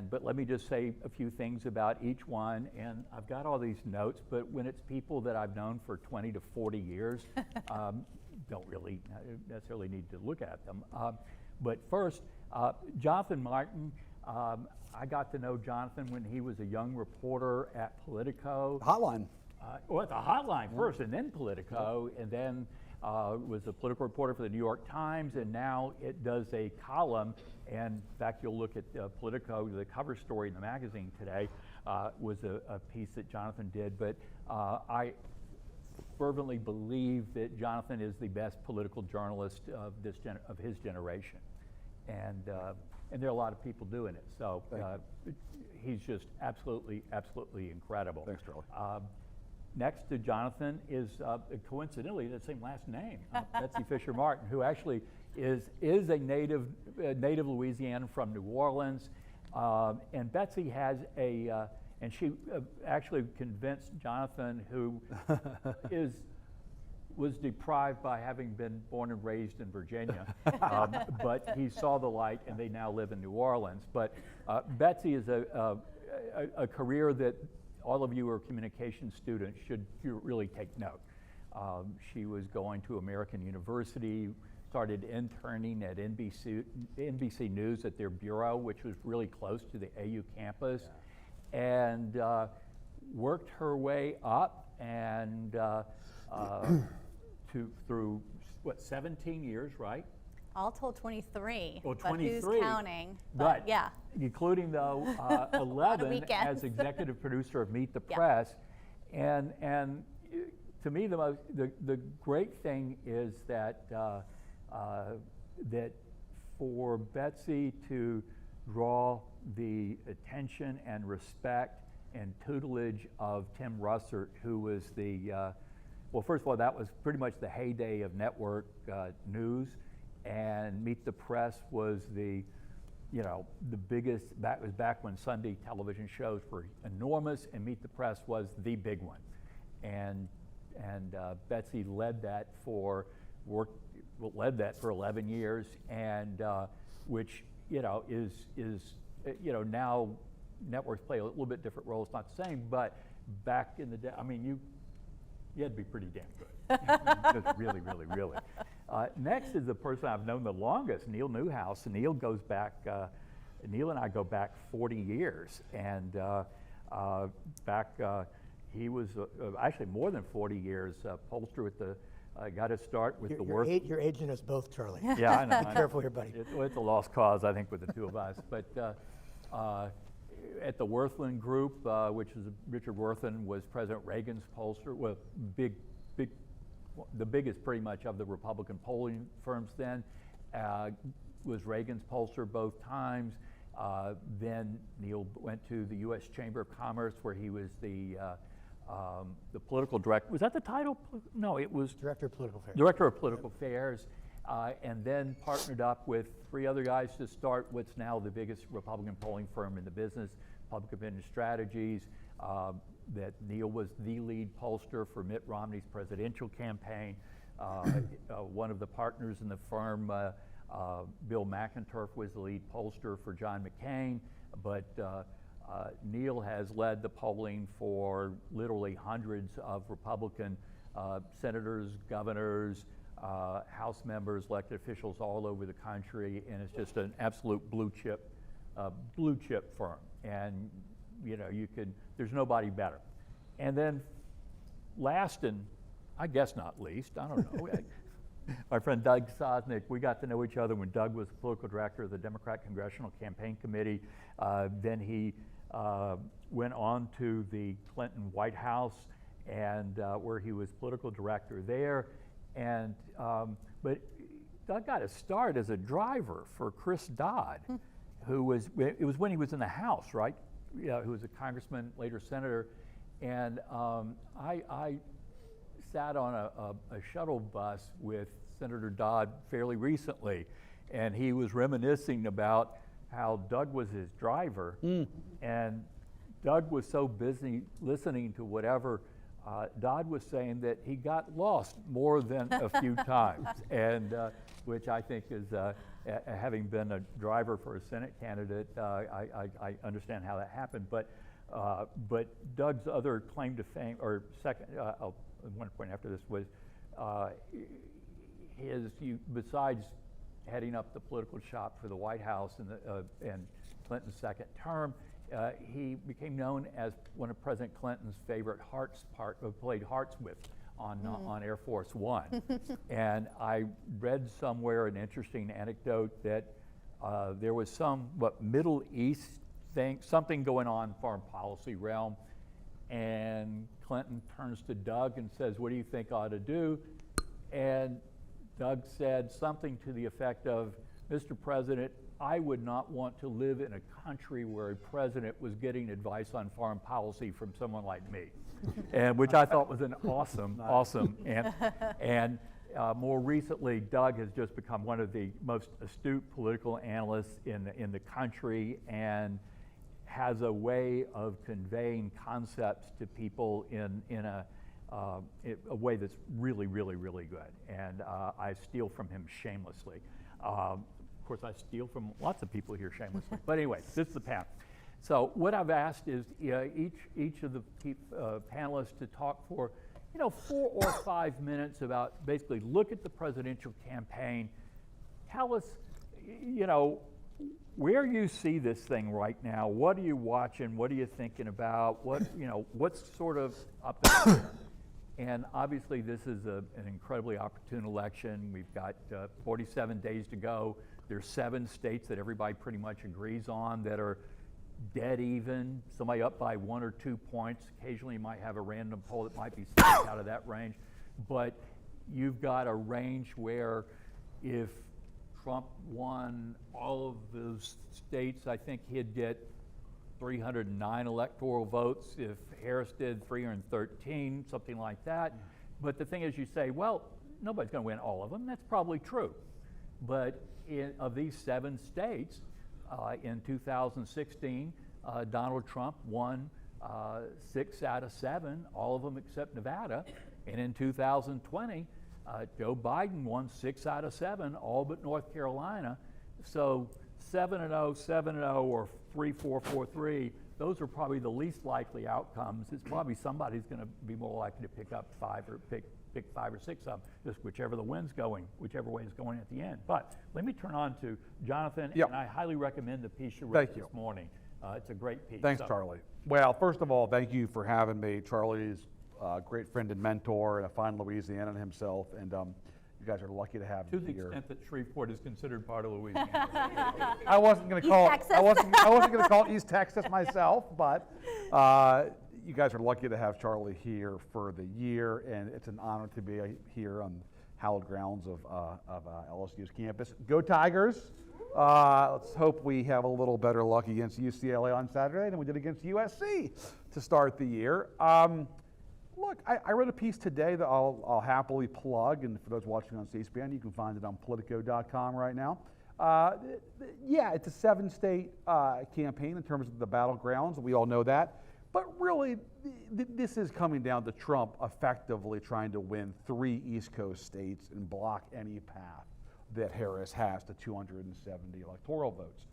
But let me just say a few things about each one. And I've got all these notes, but when it's people that I've known for 20 to 40 years, don't really necessarily need to look at them. But first, Jonathan Martin. I got to know Jonathan when he was a young reporter at Politico. Hotline. Well, at the Hotline first, and then Politico, and then was a political reporter for the New York Times, and now it does a column. And in fact, you'll look at Politico, the cover story in the magazine today was a piece that Jonathan did. But I fervently believe that Jonathan is the best political journalist of his generation, and there are a lot of people doing it. So he's just absolutely incredible. Thanks, Charlie. Next to Jonathan is coincidentally the same last name, Betsy Fischer Martin, who actually is a native Louisianan from New Orleans, and Betsy has and she actually convinced Jonathan, who was deprived by having been born and raised in Virginia, but he saw the light, and they now live in New Orleans. But Betsy is a career that all of you who are communication students should really take note. She was going to American University, started interning at NBC News at their bureau, which was really close to the AU campus, and worked her way up and through what, 17 years, right? All told 23. Well, 23. But who's counting? But yeah. Including though 11 as executive producer of Meet the Press, and to me the great thing is that that for Betsy to draw the attention and respect and tutelage of Tim Russert, who was well, first of all, that was pretty much the heyday of network news, and Meet the Press was the biggest. That was back when Sunday television shows were enormous, and Meet the Press was the big one, and Betsy led that for 11 years, and which is now networks play a little bit different role. It's not the same, but back in the day, I mean, you had to be pretty damn good. Just really. Next is the person I've known the longest, Neil Newhouse. And Neil goes back, Neil and I go back 40 years. And he was actually more than 40 years, pollster with the, got his start with the Worth. You're aging us both, Charlie. Yeah, I know. Be careful here, buddy. It's a lost cause, I think, with the two of us. But at the Worthland Group, which is Richard Worthland was President Reagan's pollster, well, the biggest pretty much of the Republican polling firms then, was Reagan's pollster both times. Then Neil went to the U.S. Chamber of Commerce, where he was the political director. Was that the title? No, it was Director of Political Affairs. Director of Political Affairs. And then partnered up with 3 other guys to start what's now the biggest Republican polling firm in the business, Public Opinion Strategies. That Neil was the lead pollster for Mitt Romney's presidential campaign. One of the partners in the firm, Bill McInturf, was the lead pollster for John McCain. But Neil has led the polling for literally hundreds of Republican senators, governors, House members, elected officials all over the country, and it's just an absolute blue chip firm. And there's nobody better. And then last, and I guess not least, I don't know, my friend Doug Sosnick. We got to know each other when Doug was the political director of the Democrat Congressional Campaign Committee. Then he went on to the Clinton White House, and where he was political director there. And but Doug got a start as a driver for Chris Dodd, who was, it was when he was in the House, right? Yeah, who was a congressman, later senator. And I sat on a shuttle bus with Senator Dodd fairly recently, and he was reminiscing about how Doug was his driver, and Doug was so busy listening to whatever Dodd was saying that he got lost more than a few times, and which I think is having been a driver for a Senate candidate, I understand how that happened. But Doug's other claim to fame, or second, one point after this was besides heading up the political shop for the White House and Clinton's second term, he became known as one of President Clinton's favorite played hearts with on Air Force One. And I read somewhere an interesting anecdote that there was some Middle East thing, something going on in foreign policy realm, and Clinton turns to Doug and says, "What do you think I ought to do?" And Doug said something to the effect of, "Mr. President, I would not want to live in a country where a president was getting advice on foreign policy from someone like me," and which I thought was an awesome. And more recently, Doug has just become one of the most astute political analysts in the country, and has a way of conveying concepts to people in a way that's really, really, really good. And I steal from him shamelessly. Of course, I steal from lots of people here shamelessly. But anyway, this is the path. So what I've asked is each of the panelists to talk for 4 or 5 minutes about basically look at the presidential campaign, tell us where you see this thing right now. What are you watching? What are you thinking about? What's sort of up there? And obviously this is an incredibly opportune election. We've got 47 days to go. There's 7 states that everybody pretty much agrees on that are dead even, somebody up by 1 or 2 points. Occasionally you might have a random poll that might be stacked out of that range. But you've got a range where if Trump won all of those states, I think he'd get 309 electoral votes. If Harris did 313, something like that. But the thing is, you say, well, nobody's going to win all of them. That's probably true. But of these 7 states, in 2016, Donald Trump won 6 out of 7, all of them except Nevada. And in 2020, Joe Biden won 6 out of 7, all but North Carolina. So 7-0, 7-0, or 3-4-4-3, those are probably the least likely outcomes. It's probably somebody's going to be more likely to pick up 5 or pick 5 or 6 of them, just whichever way it's going at the end. But let me turn on to Jonathan, and I highly recommend the piece you wrote this morning. It's a great piece. Thanks, Charlie. Well, first of all, thank you for having me. Charlie's a great friend and mentor, and a fine Louisianan himself, and you guys are lucky to have to me the here. extent that Shreveport is considered part of Louisiana. I wasn't going to call it. I wasn't going to call it East Texas myself, but you guys are lucky to have Charlie here for the year, and it's an honor to be here on hallowed grounds of LSU's campus. Go Tigers! Let's hope we have a little better luck against UCLA on Saturday than we did against USC to start the year. Look, I wrote a piece today that I'll happily plug, and for those watching on C-SPAN, you can find it on Politico.com right now. Yeah, it's a 7-state campaign in terms of the battlegrounds. We all know that. But really, this is coming down to Trump effectively trying to win 3 East Coast states and block any path that Harris has to 270 electoral votes.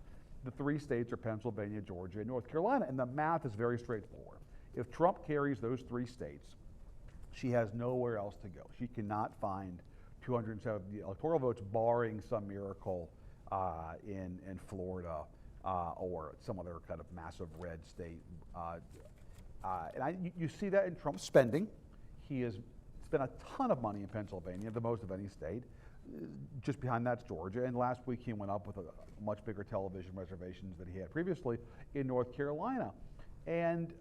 The 3 states are Pennsylvania, Georgia, and North Carolina, and the math is very straightforward. If Trump carries those 3 states, she has nowhere else to go. She cannot find 270 electoral votes, barring some miracle in Florida or some other kind of massive red state. And you see that in Trump's spending. He has spent a ton of money in Pennsylvania, the most of any state. Just behind that's Georgia. And last week he went up with a much bigger television reservations than he had previously in North Carolina. And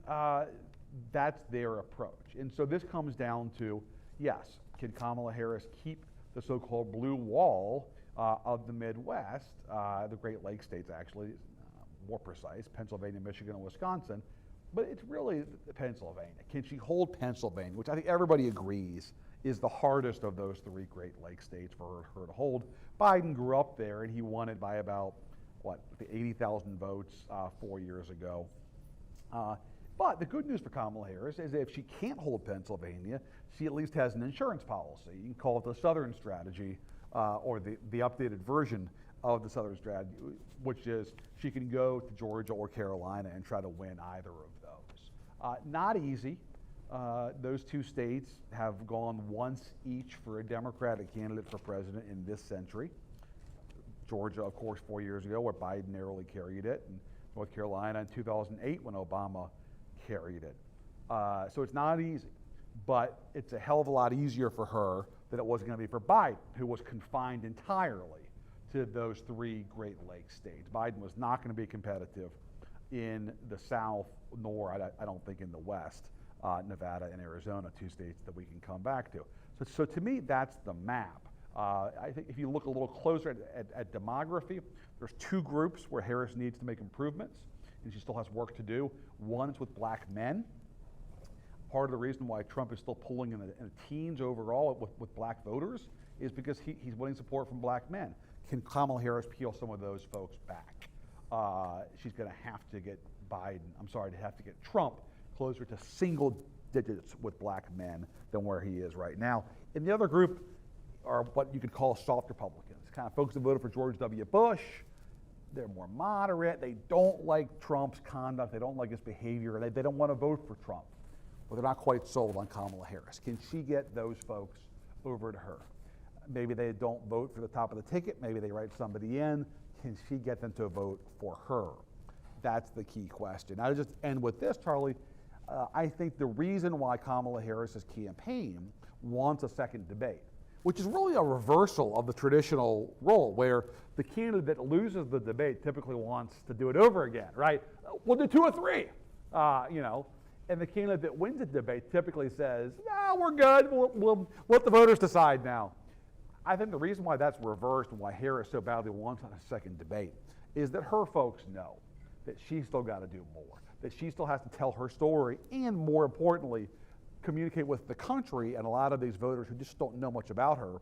that's their approach. And so this comes down to, yes, can Kamala Harris keep the so-called blue wall of the Midwest, the Great Lakes states actually, more precise, Pennsylvania, Michigan, and Wisconsin, but it's really Pennsylvania. Can she hold Pennsylvania, which I think everybody agrees is the hardest of those 3 Great Lakes states for her to hold. Biden grew up there, and he won it by about, 80,000 votes 4 years ago. But the good news for Kamala Harris is that if she can't hold Pennsylvania, she at least has an insurance policy. You can call it the Southern strategy or the updated version of the Southern strategy, which is she can go to Georgia or Carolina and try to win either of those. Not easy. Those two states have gone once each for a Democratic candidate for president in this century. Georgia, of course, 4 years ago, where Biden narrowly carried it, and North Carolina in 2008 when Obama carried it. So it's not easy, but it's a hell of a lot easier for her than it was going to be for Biden, who was confined entirely to those three Great Lakes states. Biden was not going to be competitive in the South, nor I don't think in the West, Nevada and Arizona, two states that we can come back to. So to me, that's the map. I think if you look a little closer at demography, there's two groups where Harris needs to make improvements, and she still has work to do. One is with black men. Part of the reason why Trump is still pulling in the teens overall with black voters is because he's winning support from black men. Can Kamala Harris peel some of those folks back? She's going to have to get Trump closer to single digits with black men than where he is right now. And the other group are what you could call soft Republicans, kind of folks that voted for George W. Bush. They're more moderate. They don't like Trump's conduct. They don't like his behavior. They don't want to vote for Trump. Well, they're not quite sold on Kamala Harris. Can she get those folks over to her? Maybe they don't vote for the top of the ticket. Maybe they write somebody in. Can she get them to vote for her? That's the key question. I'll just end with this, Charlie. I think the reason why Kamala Harris's campaign wants a second debate, which is really a reversal of the traditional role where the candidate that loses the debate typically wants to do it over again, right? We'll do 2 or 3, and the candidate that wins the debate typically says, no, we're good, we'll let the voters decide now. I think the reason why that's reversed and why Harris so badly wants a second debate is that her folks know that she's still got to do more, that she still has to tell her story, and more importantly, communicate with the country and a lot of these voters who just don't know much about her,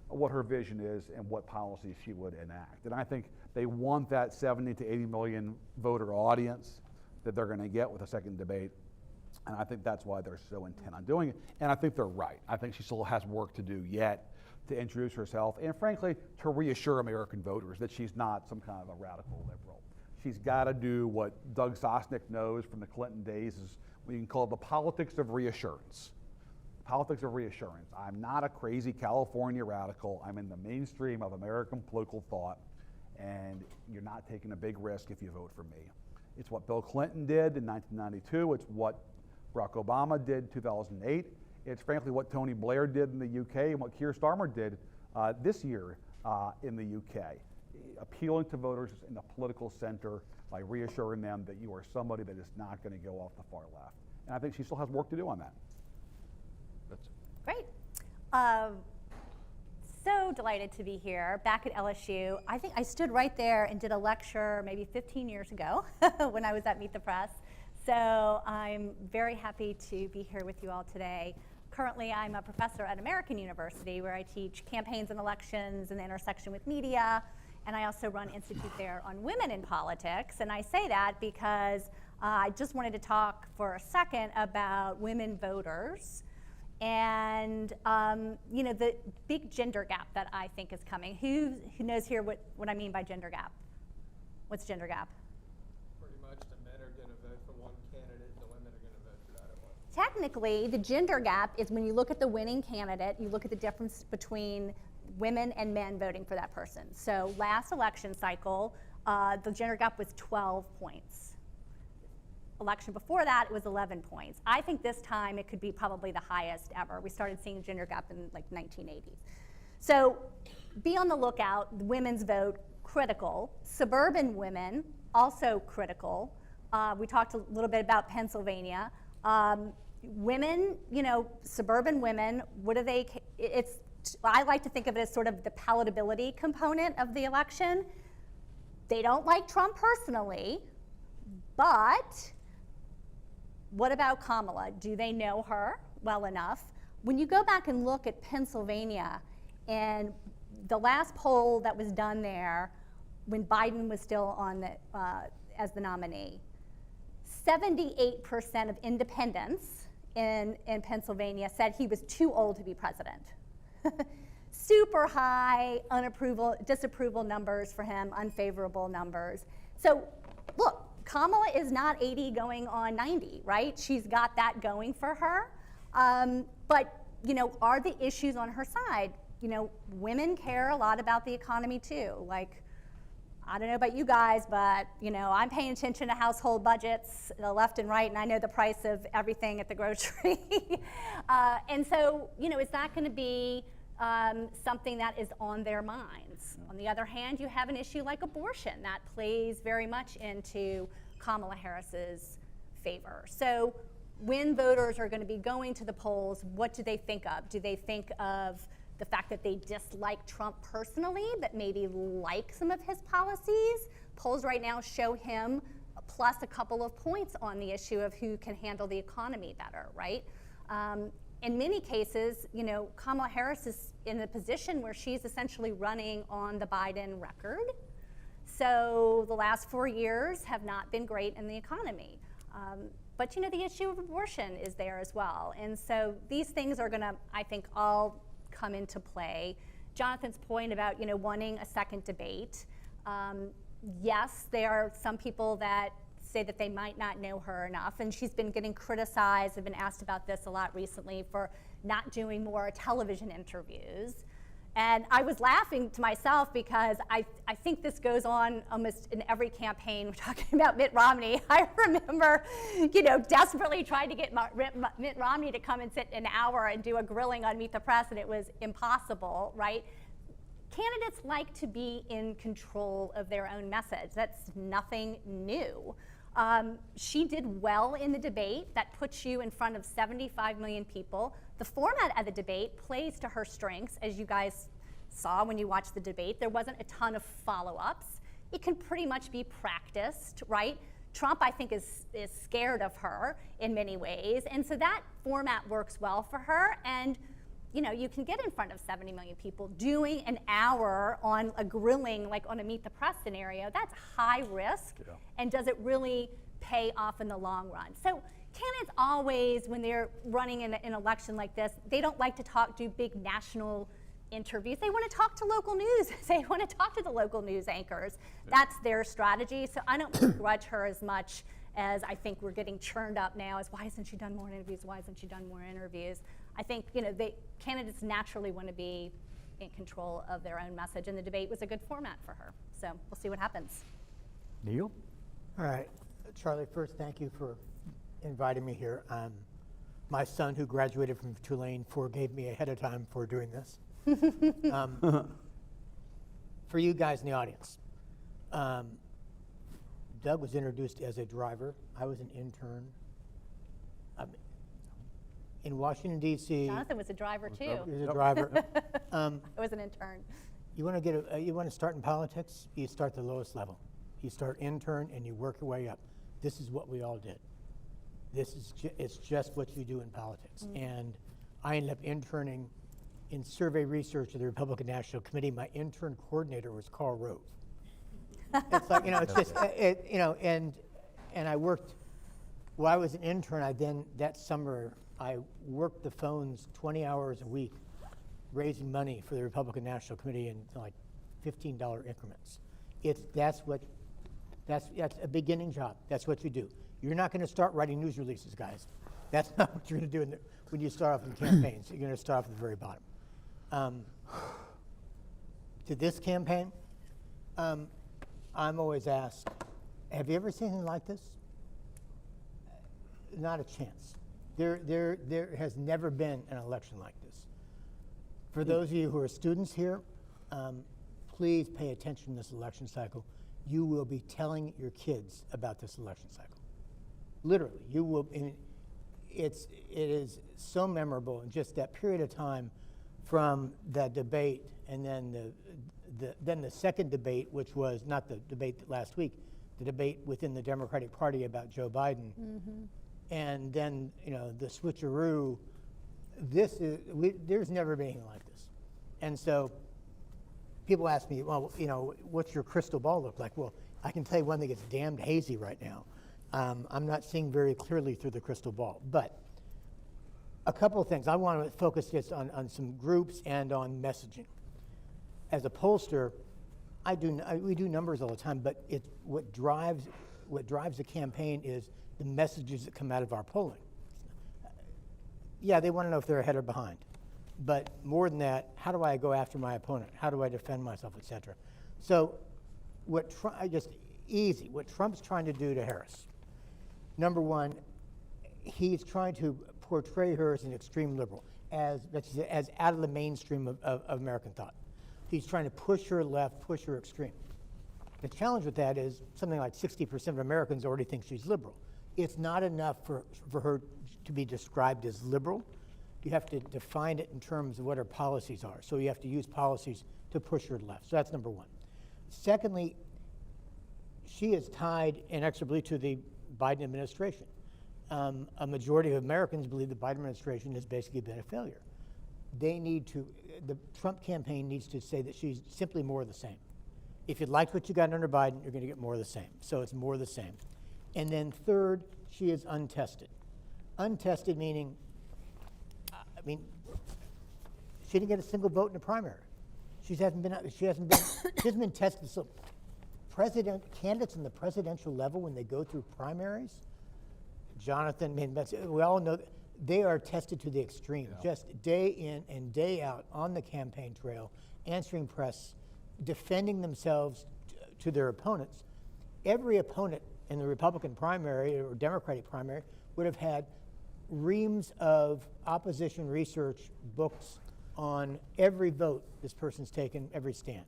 what her vision is and what policies she would enact. And I think they want that 70 to 80 million voter audience that they're going to get with a second debate. And I think that's why they're so intent on doing it. And I think they're right. I think she still has work to do yet to introduce herself and frankly to reassure American voters that she's not some kind of a radical liberal. She's got to do what Doug Sosnick knows from the Clinton days is we can call it the politics of reassurance. Politics of reassurance. I'm not a crazy California radical. I'm in the mainstream of American political thought, and you're not taking a big risk if you vote for me. It's what Bill Clinton did in 1992. It's what Barack Obama did in 2008. It's frankly what Tony Blair did in the UK and what Keir Starmer did this year in the UK. Appealing to voters in the political center by reassuring them that you are somebody that is not going to go off the far left. And I think she still has work to do on that. That's Great. So delighted to be here back at LSU. I think I stood right there and did a lecture maybe 15 years ago when I was at Meet the Press. So I'm very happy to be here with you all today. Currently, I'm a professor at American University where I teach campaigns and elections and the intersection with media. And I also run an institute there on women in politics. And I say that because I just wanted to talk for a second about women voters and the big gender gap that I think is coming. Who knows here what I mean by gender gap? What's gender gap? Pretty much the men are going to vote for one candidate, the women are going to vote for the other one. Technically, the gender gap is when you look at the winning candidate, you look at the difference between women and men voting for that person. So last election cycle, the gender gap was 12 points. Election before that, it was 11 points. I think this time it could be probably the highest ever. We started seeing gender gap in like 1980s. So be on the lookout. Women's vote, critical. Suburban women, also critical. We talked a little bit about Pennsylvania. Women, suburban women, what do they, I like to think of it as sort of the palatability component of the election. They don't like Trump personally, but what about Kamala? Do they know her well enough? When you go back and look at Pennsylvania and the last poll that was done there when Biden was still on as the nominee, 78% of independents in Pennsylvania said he was too old to be president. super high disapproval numbers for him, unfavorable numbers. So look, Kamala is not 80 going on 90, right? She's got that going for her. But, you know, are the issues on her side? You know, women care a lot about the economy too. Like, I don't know about you guys, but, you know, I'm paying attention to household budgets, the left and right, and I know the price of everything at the grocery. And so, you know, is that going to be something that is on their minds? On the other hand, you have an issue like abortion that plays very much into Kamala Harris's favor. So when voters are going to be going to the polls, what do they think of? Do they think of the fact that they dislike Trump personally, but maybe like some of his policies? Polls right now show him plus a couple of points on the issue of who can handle the economy better, right? In many cases, you know, Kamala Harris is in a position where she's essentially running on the Biden record. So the last 4 years have not been great in the economy. But, you know, the issue of abortion is there as well. And so these things are gonna, I think, all come into play. Jonathan's point about, you know, wanting a second debate. Yes, there are some people that say that they might not know her enough, and she's been getting criticized. I've been asked about this a lot recently for not doing more television interviews. And I was laughing to myself because I think this goes on almost in every campaign. We're talking about Mitt Romney. I remember, you know, desperately trying to get Mitt Romney to come and sit an hour and do a grilling on Meet the Press, and it was impossible, right? Candidates like to be in control of their own message. That's nothing new. She did well in the debate. That puts you in front of 75 million people. The format of the debate plays to her strengths, as you guys saw when you watched the debate. There wasn't a ton of follow-ups. It can pretty much be practiced, right? Trump, I think, is scared of her in many ways, and so that format works well for her. And you know, you can get in front of 70 million people doing an hour on a grilling, like on a Meet the Press scenario. That's high risk, and does it really pay off in the long run? So candidates always, when they're running in an election like this, they don't like to do big national interviews. They want to talk to local news. They want to talk to the local news anchors. That's their strategy. So I don't begrudge her as much as I think we're getting churned up now as why hasn't she done more interviews? Why hasn't she done more interviews? I think, you know, candidates naturally want to be in control of their own message, and the debate was a good format for her. So we'll see what happens. Neil? All right, Charlie, first, thank you for inviting me here. My son, who graduated from Tulane, forgave me ahead of time for doing this. For you guys in the audience, Doug was introduced as a driver. I was an intern. In Washington, D.C. Jonathan was a driver too. He was a driver. I was an intern. You want to start in politics? You start the lowest level. You start intern and you work your way up. This is what we all did. It's just what you do in politics. Mm-hmm. And I ended up interning in survey research at the Republican National Committee. My intern coordinator was Karl Rove. It's like, you know, it's just, you know, and I worked, while I was an intern, that summer, I worked the phones 20 hours a week, raising money for the Republican National Committee in like $15 increments. That's a beginning job. That's what you do. You're not going to start writing news releases, guys. That's not what you're going to do when you start off in campaigns. You're going to start off at the very bottom. To this campaign, I'm always asked, have you ever seen anything like this? Not a chance. There has never been an election like this. For those of you who are students here, please pay attention to this election cycle. You will be telling your kids about this election cycle. Literally, you will. It is so memorable in just that period of time, from that debate, and then the second debate, which was not the debate last week, the debate within the Democratic Party about Joe Biden. Mm-hmm. And then, you know, the switcheroo. There's never been anything like this. And so people ask me, well, you know, what's your crystal ball look like? Well, I can tell you one thing, it's damned hazy right now. I'm not seeing very clearly through the crystal ball. But a couple of things. I want to focus just on some groups and on messaging. as a pollster, we do numbers all the time, but it's what drives the campaign is the messages that come out of our polling. Yeah, they want to know if they're ahead or behind, but more than that, how do I go after my opponent? How do I defend myself, et cetera? So what Trump's trying to do to Harris, number one, he's trying to portray her as an extreme liberal, as out of the mainstream of American thought. He's trying to push her left, push her extreme. The challenge with that is something like 60% of Americans already think she's liberal. It's not enough for her to be described as liberal. You have to define it in terms of what her policies are. So you have to use policies to push her left. So that's number one. Secondly, she is tied inexorably to the Biden administration. A majority of Americans believe the Biden administration has basically been a failure. The Trump campaign needs to say that she's simply more of the same. If you liked what you got under Biden, you're going to get more of the same. So it's more of the same. And then third, she is untested. Untested meaning, she didn't get a single vote in the primary. She hasn't been tested. So candidates in the presidential level, when they go through primaries, Betsy, we all know that they are tested to the extreme, just day in and day out on the campaign trail, answering press, defending themselves to their opponents. Every opponent in the Republican primary or Democratic primary would have had reams of opposition research books on every vote this person's taken, every stand.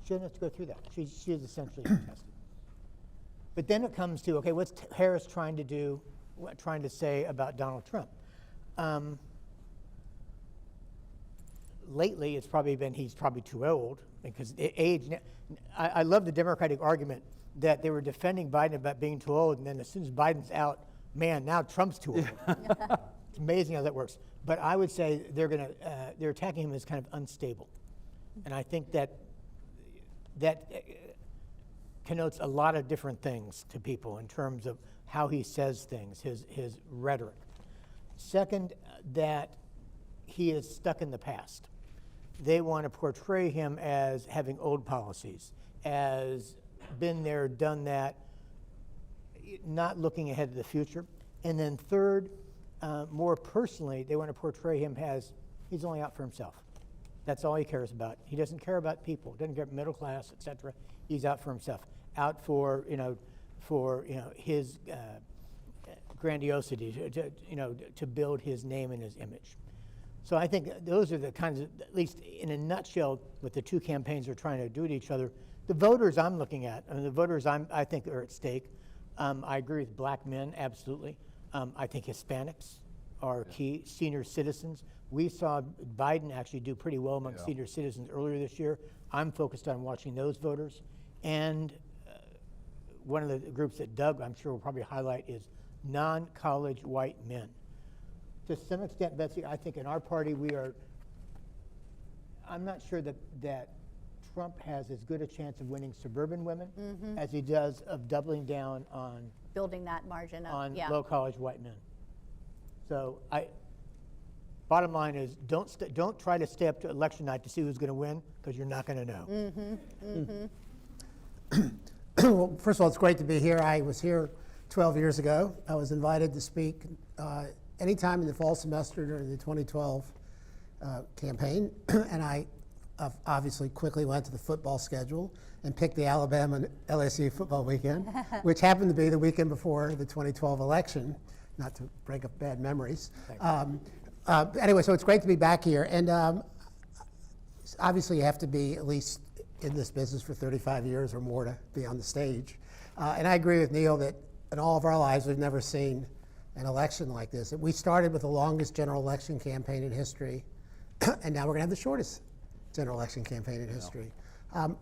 She doesn't have to go through that. She is essentially untested. But then it comes to, okay, what's Harris trying to do, trying to say about Donald Trump? Lately, it's probably been he's probably too old, because age. I love the Democratic argument that they were defending Biden about being too old, and then as soon as Biden's out, man, now Trump's too old. It's amazing how that works. But I would say they're attacking him as kind of unstable, and I think that connotes a lot of different things to people in terms of how he says things, his rhetoric. Second, that he is stuck in the past. They want to portray him as having old policies, as been there, done that, not looking ahead to the future. And then third, more personally, they want to portray him as he's only out for himself. That's all he cares about. He doesn't care about people, doesn't care about middle class, et cetera. He's out for himself, out for his grandiosity, to build his name and his image. So I think those are the kinds of, at least in a nutshell, what the two campaigns are trying to do to each other. The voters I'm looking at, the voters I think are at stake. I agree with black men, absolutely. I think Hispanics are key, senior citizens. We saw Biden actually do pretty well among senior citizens earlier this year. I'm focused on watching those voters. And one of the groups that Doug, I'm sure, will probably highlight is non-college white men. To some extent, Betsy, I think in our party I'm not sure that Trump has as good a chance of winning suburban women as he does of doubling down on building that margin up. On low college white men. So bottom line is don't try to stay up to election night to see who's going to win, because you're not going to know. Well, first of all, it's great to be here. I was here 12 years ago. I was invited to speak anytime in the fall semester during the 2012 campaign, and I obviously quickly went to the football schedule and picked the Alabama and LSU football weekend, which happened to be the weekend before the 2012 election, not to break up bad memories. Anyway, so it's great to be back here. And obviously you have to be at least in this business for 35 years or more to be on the stage. And I agree with Neil that in all of our lives we've never seen an election like this. We started with the longest general election campaign in history, and now we're going to have the shortest general election campaign in history.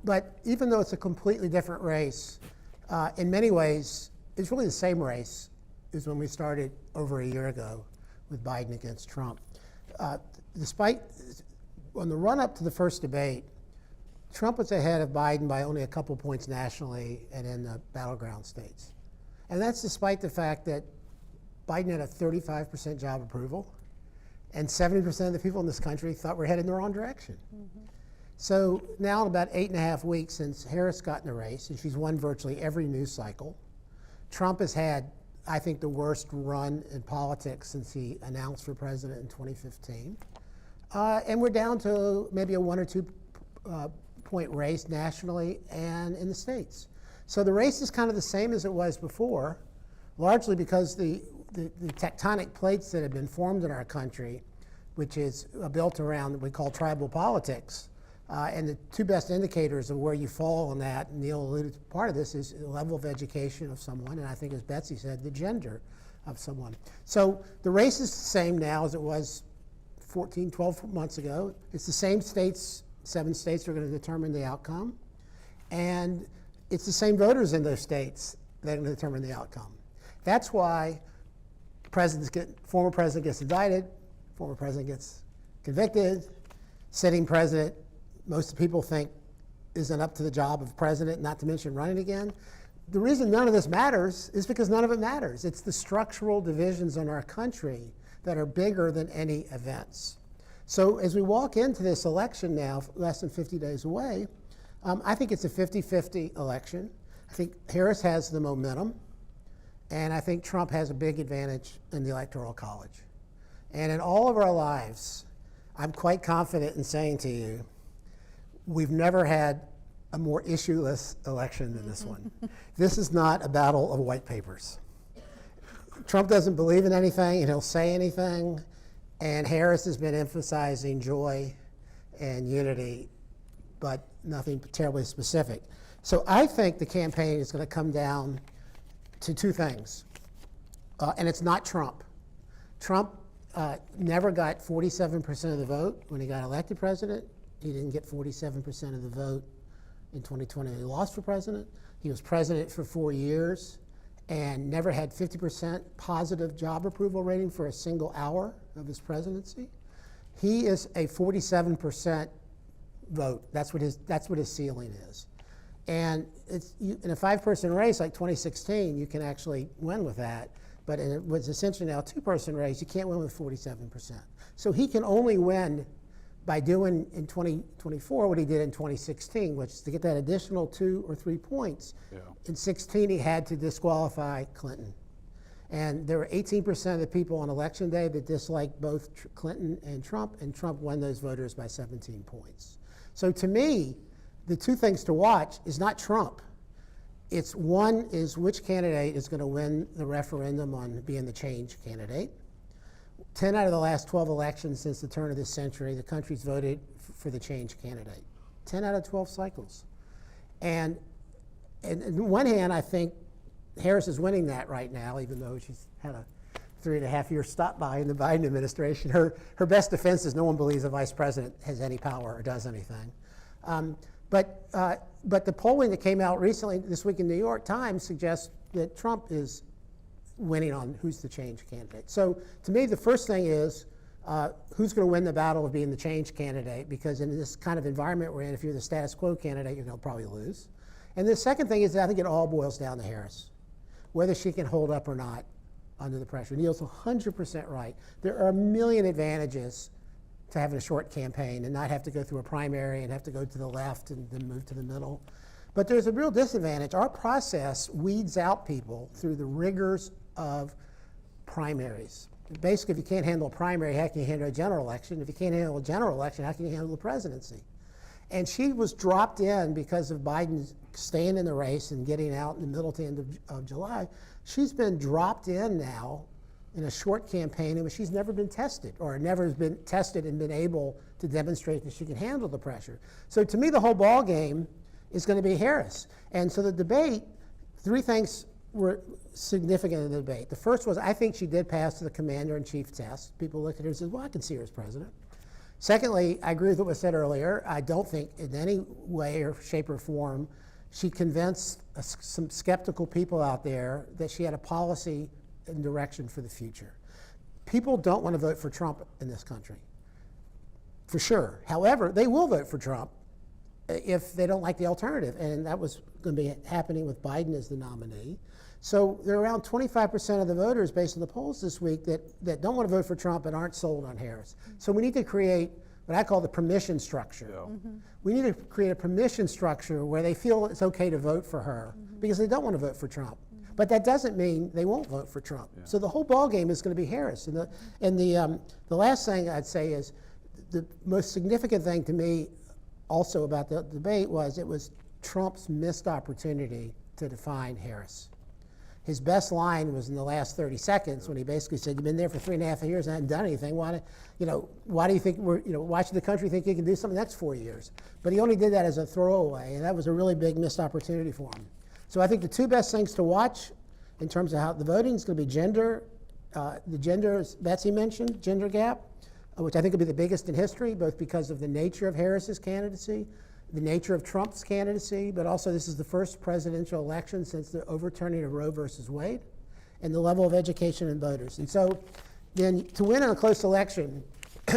But even though it's a completely different race, in many ways, it's really the same race as when we started over a year ago with Biden against Trump. Despite, on the run-up to the first debate, Trump was ahead of Biden by only a couple points nationally and in the battleground states. And that's despite the fact that Biden had a 35% job approval, and 70% of the people in this country thought we're headed in the wrong direction. So now in about 8.5 weeks since Harris got in the race, and she's won virtually every news cycle, Trump has had, I think, the worst run in politics since he announced for president in 2015. And we're down to maybe a 1 or 2 point race nationally and in the states. So the race is kind of the same as it was before, largely because the tectonic plates that have been formed in our country, which is built around what we call tribal politics, and the 2 best indicators of where you fall on that, and Neil alluded to part of this, is the level of education of someone, and I think, as Betsy said, the gender of someone. So the race is the same now as it was 14, 12 months ago. It's the same states, 7 states are going to determine the outcome, and it's the same voters in those states that are going to determine the outcome. That's why former president gets indicted, former president gets convicted, sitting president, most people think isn't up to the job of president, not to mention running again. The reason none of this matters is because none of it matters. It's the structural divisions in our country that are bigger than any events. So as we walk into this election now, less than 50 days away, I think it's a 50-50 election. I think Harris has the momentum, and I think Trump has a big advantage in the Electoral College. And in all of our lives, I'm quite confident in saying to you, we've never had a more issueless election than this one. This is not a battle of white papers. Trump doesn't believe in anything, and he'll say anything, and Harris has been emphasizing joy and unity, but nothing terribly specific. So I think the campaign is going to come down to 2 things, and it's not Trump. Trump never got 47% of the vote when he got elected president. He didn't get 47% of the vote in 2020 when he lost for president. He was president for 4 years and never had 50% positive job approval rating for a single hour of his presidency. He is a 47% vote. That's what his ceiling is. And in a 5-person race like 2016, you can actually win with that. But in what's essentially now a 2-person race, you can't win with 47%. So he can only win by doing in 2024 what he did in 2016, which is to get that additional 2 or 3 points. Yeah. In 2016, he had to disqualify Clinton. And there were 18% of the people on election day that disliked both Clinton and Trump won those voters by 17 points. So to me, the 2 things to watch is not Trump. It's one is which candidate is going to win the referendum on being the change candidate. 10 out of the last 12 elections since the turn of this century, the country's voted for the change candidate. 10 out of 12 cycles. And on one hand, I think Harris is winning that right now, even though she's had a 3.5-year stop by in the Biden administration. Her best defense is no one believes the vice president has any power or does anything. But the polling that came out recently this week in the New York Times suggests that Trump is winning on who's the change candidate. So to me, the first thing is who's going to win the battle of being the change candidate, because in this kind of environment we're in, if you're the status quo candidate, you're going to probably lose. And the second thing is that I think it all boils down to Harris, whether she can hold up or not under the pressure. Neil's 100% right. There are a million advantages to having a short campaign and not have to go through a primary and have to go to the left and then move to the middle. But there's a real disadvantage. Our process weeds out people through the rigors of primaries. Basically, if you can't handle a primary, how can you handle a general election? If you can't handle a general election, how can you handle the presidency? And she was dropped in because of Biden staying in the race and getting out in the middle to end of July. She's been dropped in now in a short campaign in which she's never been tested, or never has been tested and been able to demonstrate that she can handle the pressure. So to me, the whole ball game is going to be Harris. And so the debate, 3 things were significant in the debate. The first was, I think she did pass the commander-in-chief test. People looked at her and said, well, I can see her as president. Secondly, I agree with what was said earlier. I don't think in any way or shape or form she convinced some skeptical people out there that she had a policy and direction for the future. People don't want to vote for Trump in this country, for sure. However, they will vote for Trump if they don't like the alternative, and that was going to be happening with Biden as the nominee. So there are around 25% of the voters, based on the polls this week, that don't want to vote for Trump and aren't sold on Harris. So we need to create what I call the permission structure. Yeah. We need to create a permission structure where they feel it's okay to vote for her because they don't want to vote for Trump. But that doesn't mean they won't vote for Trump. So the whole ballgame is going to be Harris. And the last thing I'd say is the most significant thing to me also about the debate was it was Trump's missed opportunity to define Harris. His best line was in the last 30 seconds when he basically said, "You've been there for 3.5 years and haven't done anything. Why do you think why should the country think you can do something the next 4 years?" But he only did that as a throwaway, and that was a really big missed opportunity for him. So I think the two best things to watch in terms of how the voting is going to be gender, the gender, as Betsy mentioned, gender gap, which I think will be the biggest in history, both because of the nature of Harris's candidacy, the nature of Trump's candidacy, but also this is the first presidential election since the overturning of Roe versus Wade, and the level of education in voters. And so then to win in a close election,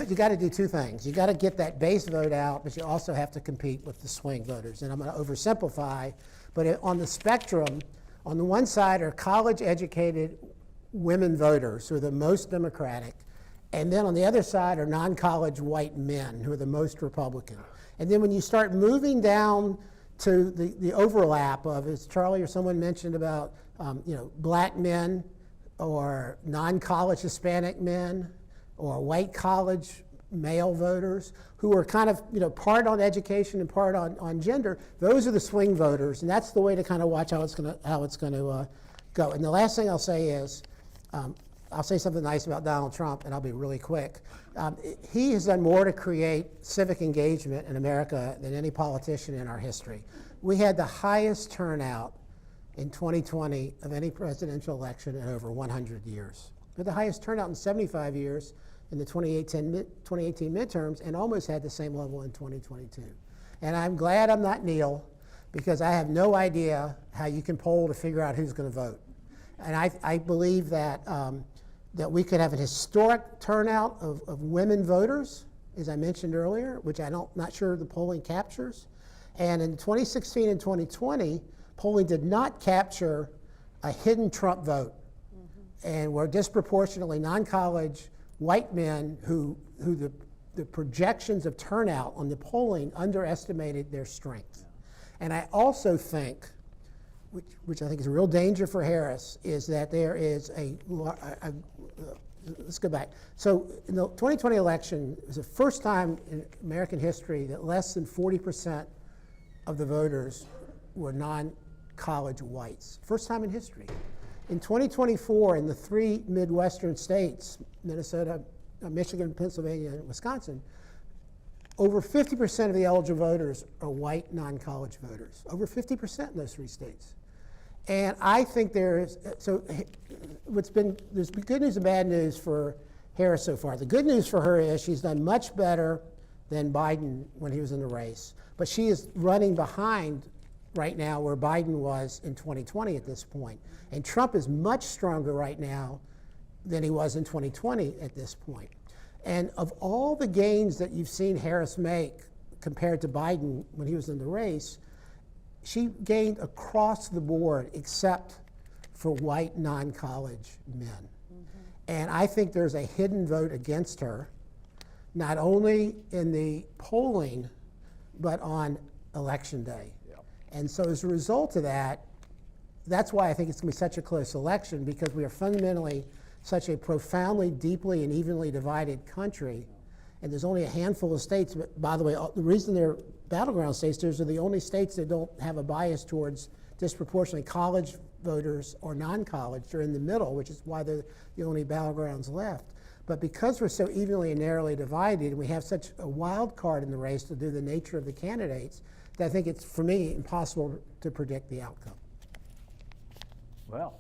you got to do two things. You got to get that base vote out, but you also have to compete with the swing voters. And I'm going to oversimplify, but on the spectrum, on the one side are college-educated women voters who are the most Democratic, and then on the other side are non-college white men who are the most Republican. And then when you start moving down to the overlap of, as Charlie or someone mentioned about, black men or non-college Hispanic men or white college male voters who are kind of, part on education and part on gender, those are the swing voters, and that's the way to kind of watch how it's going to go. And the last thing I'll say is, I'll say something nice about Donald Trump, and I'll be really quick. He has done more to create civic engagement in America than any politician in our history. We had the highest turnout in 2020 of any presidential election in over 100 years. We had the highest turnout in 75 years in the 2018 midterms, and almost had the same level in 2022. And I'm glad I'm not Neil, because I have no idea how you can poll to figure out who's going to vote. And I believe that that we could have a historic turnout of women voters, as I mentioned earlier, which not sure the polling captures. And in 2016 and 2020, polling did not capture a hidden Trump vote, and were disproportionately non-college white men who the projections of turnout on the polling underestimated their strength. And I also think, which I think is a real danger for Harris, is that there is let's go back. So in the 2020 election, it was the first time in American history that less than 40% of the voters were non-college whites. First time in history. In 2024, in the 3 Midwestern states, Minnesota, Michigan, Pennsylvania, and Wisconsin, over 50% of the eligible voters are white non-college voters. Over 50% in those 3 states. And I think there's been good news and bad news for Harris so far. The good news for her is she's done much better than Biden when he was in the race. But she is running behind right now where Biden was in 2020 at this point. And Trump is much stronger right now than he was in 2020 at this point. And of all the gains that you've seen Harris make compared to Biden when he was in the race, she gained across the board except for white non-college men. And I think there's a hidden vote against her, not only in the polling, but on election day. And so as a result of that, that's why I think it's going to be such a close election, because we are fundamentally such a profoundly, deeply, and evenly divided country. And there's only a handful of states, but by the way, the reason they're battleground states, those are the only states that don't have a bias towards disproportionately college voters or non-college. They're in the middle, which is why they're the only battlegrounds left. But because we're so evenly and narrowly divided, and we have such a wild card in the race to do the nature of the candidates, that I think it's, for me, impossible to predict the outcome. Well,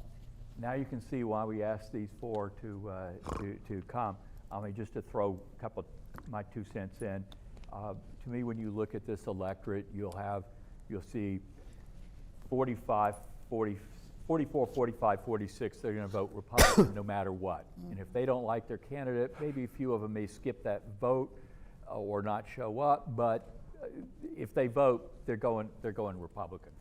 now you can see why we asked these 4 to come. I mean, just to throw a couple of my 2 cents in. To me, when you look at this electorate, you'll see 44, 45, 46, they're going to vote Republican no matter what. And if they don't like their candidate, maybe a few of them may skip that vote or not show up, but if they vote, they're going Republican.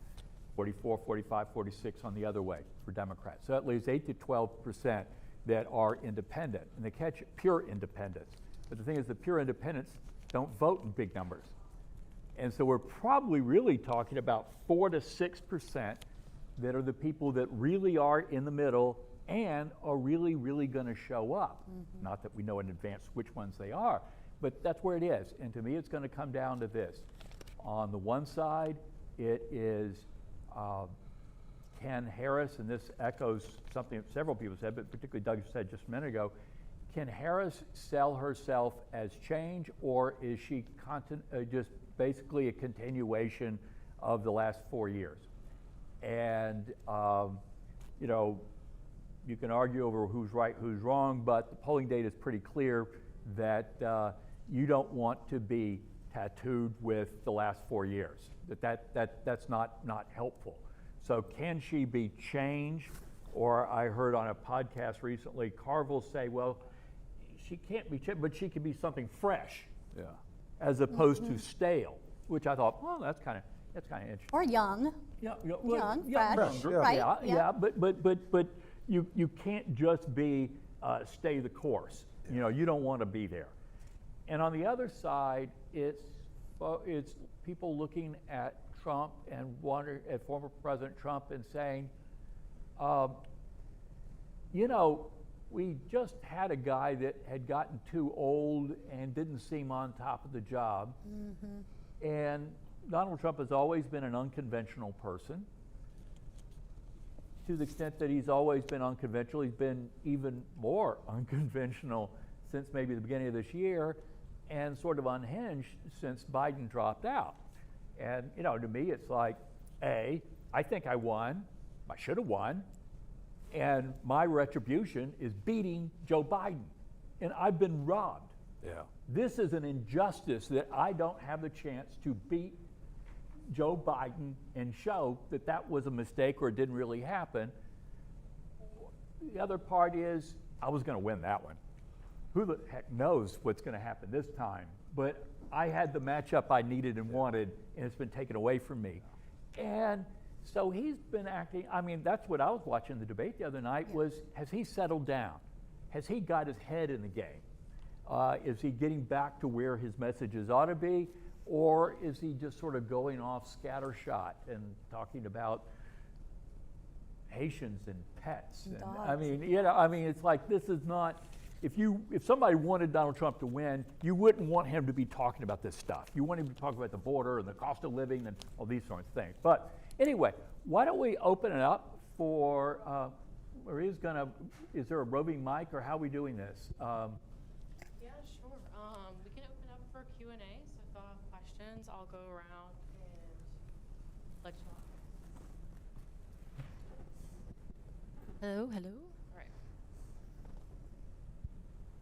44, 45, 46 on the other way for Democrats. So that leaves 8 to 12% that are independent, and they catch pure independents. But the thing is, the pure independents don't vote in big numbers. And so we're probably really talking about 4 to 6% that are the people that really are in the middle and are really, really going to show up. Not that we know in advance which ones they are, but that's where it is. And to me, it's going to come down to this. On the one side, it is Ken Harris, and this echoes something that several people said, but particularly Doug said just a minute ago. Can Harris sell herself as change, or is she just basically a continuation of the last 4 years? And, you know, you can argue over who's right, who's wrong, but the polling data is pretty clear that you don't want to be tattooed with the last 4 years. That's not helpful. So can she be changed? Or I heard on a podcast recently, Carville say, well, she can't be changed, but she can be something fresh, Yeah. as opposed to stale, which I thought, well, that's kind of interesting. Or young. Yeah, Young, yeah, fresh, younger, right, yeah, yeah. but you can't just be stay the course. You know, you don't want to be there. And on the other side, it's people looking at Trump and at former President Trump and saying, you know, we just had a guy that had gotten too old and didn't seem on top of the job. And Donald Trump has always been an unconventional person. To the extent that he's always been unconventional, he's been even more unconventional since maybe the beginning of this year, and sort of unhinged since Biden dropped out. And, you know, to me, it's like, I think I won. I should have won. And my retribution is beating Joe Biden. And I've been robbed. Yeah. This is an injustice that I don't have the chance to beat Joe Biden and show that that was a mistake or it didn't really happen. The other part is I was going to win that one. Who the heck knows what's going to happen this time? But I had the matchup I needed and wanted, and it's been taken away from me. And so he's been acting, I mean, that's what I was watching the debate the other night was, has he settled down? Has he got his head in the game? Is he getting back to where his messages ought to be? Or is he just sort of going off scattershot and talking about Haitians and pets? And, I mean, you know, it's like this is not. If somebody wanted Donald Trump to win, you wouldn't want him to be talking about this stuff. You want him to talk about the border and the cost of living and all these sorts of things. But anyway, why don't we open it up for? Is there a roving mic or how are we doing this? Yeah, sure. We can open up for Q&A. So if y'all have questions, I'll go around and let you know. Hello. All right.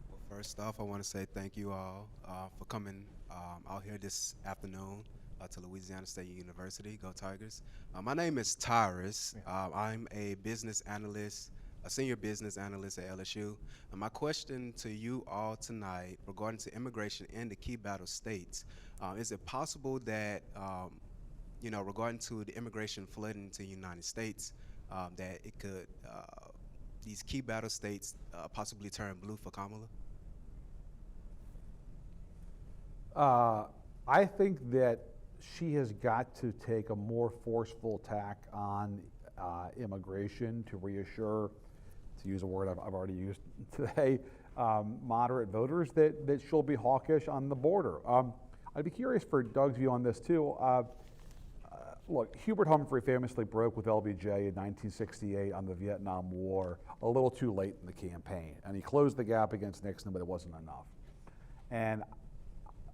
Well, first off, I want to say thank you all for coming out here this afternoon to Louisiana State University. Go Tigers. My name is Tyrus. I'm a business analyst, a senior business analyst at LSU. And my question to you all tonight regarding to immigration in the key battle states, is it possible that, you know, regarding to the immigration flooding to the United States, that it could, these key battle states possibly turn blue for Kamala? I think that she has got to take a more forceful tack on immigration to reassure, to use a word I've already used today, moderate voters that she'll be hawkish on the border. I'd be curious for Doug's view on this too. Look, Hubert Humphrey famously broke with LBJ in 1968 on the Vietnam War a little too late in the campaign, and he closed the gap against Nixon, but it wasn't enough. And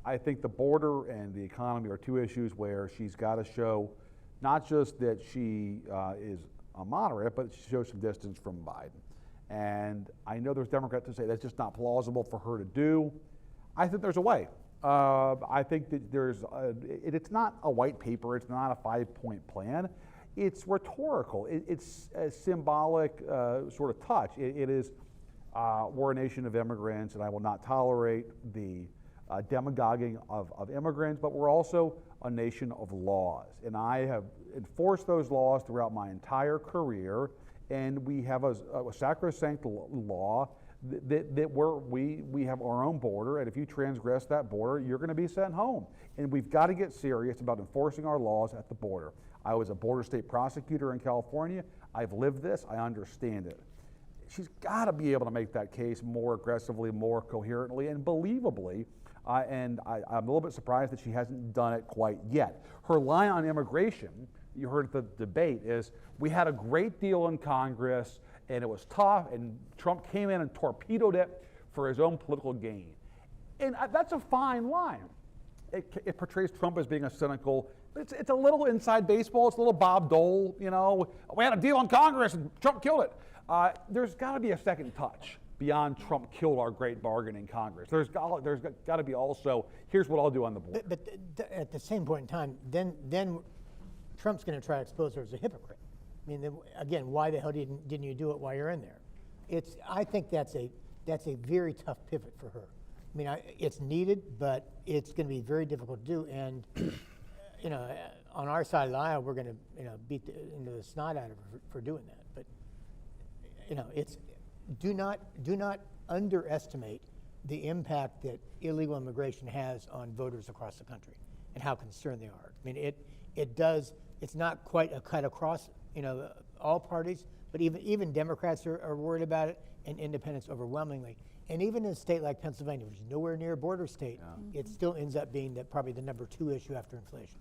I think the border and the economy are two issues where she's got to show not just that she is a moderate, but she shows some distance from Biden. And I know there's Democrats who say that's just not plausible for her to do. I think there's a way. I think that it's not a white paper, it's not a 5-point plan. It's rhetorical, it's a symbolic sort of touch. It is, we're a nation of immigrants and I will not tolerate the demagoguing of immigrants, but we're also a nation of laws. And I have enforced those laws throughout my entire career, and we have a sacrosanct law that we have our own border, and if you transgress that border, you're going to be sent home. And we've got to get serious about enforcing our laws at the border. I was a border state prosecutor in California. I've lived this. I understand it. She's got to be able to make that case more aggressively, more coherently, and believably. And I'm a little bit surprised that she hasn't done it quite yet. Her line on immigration, you heard at the debate, is we had a great deal in Congress, and it was tough, and Trump came in and torpedoed it for his own political gain. And that's a fine line. It portrays Trump as being a cynical, it's a little inside baseball, it's a little Bob Dole, you know, we had a deal in Congress and Trump killed it. There's got to be a second touch beyond Trump killed our great bargain in Congress. There's got to be also, here's what I'll do on the board. But at the same point in time, then Trump's going to try to expose her as a hypocrite. I mean, again, why the hell didn't you do it while you're in there? I think that's a very tough pivot for her. I mean, it's needed, but it's going to be very difficult to do. And you know, on our side of the aisle, we're going to beat into the snot out of her for doing that. But you know, do not underestimate the impact that illegal immigration has on voters across the country and how concerned they are. I mean, it does. It's not quite a cut across, you know, all parties, but even Democrats are worried about it, and independents overwhelmingly. And even in a state like Pennsylvania, which is nowhere near a border state, it still ends up being probably the number 2 issue after inflation.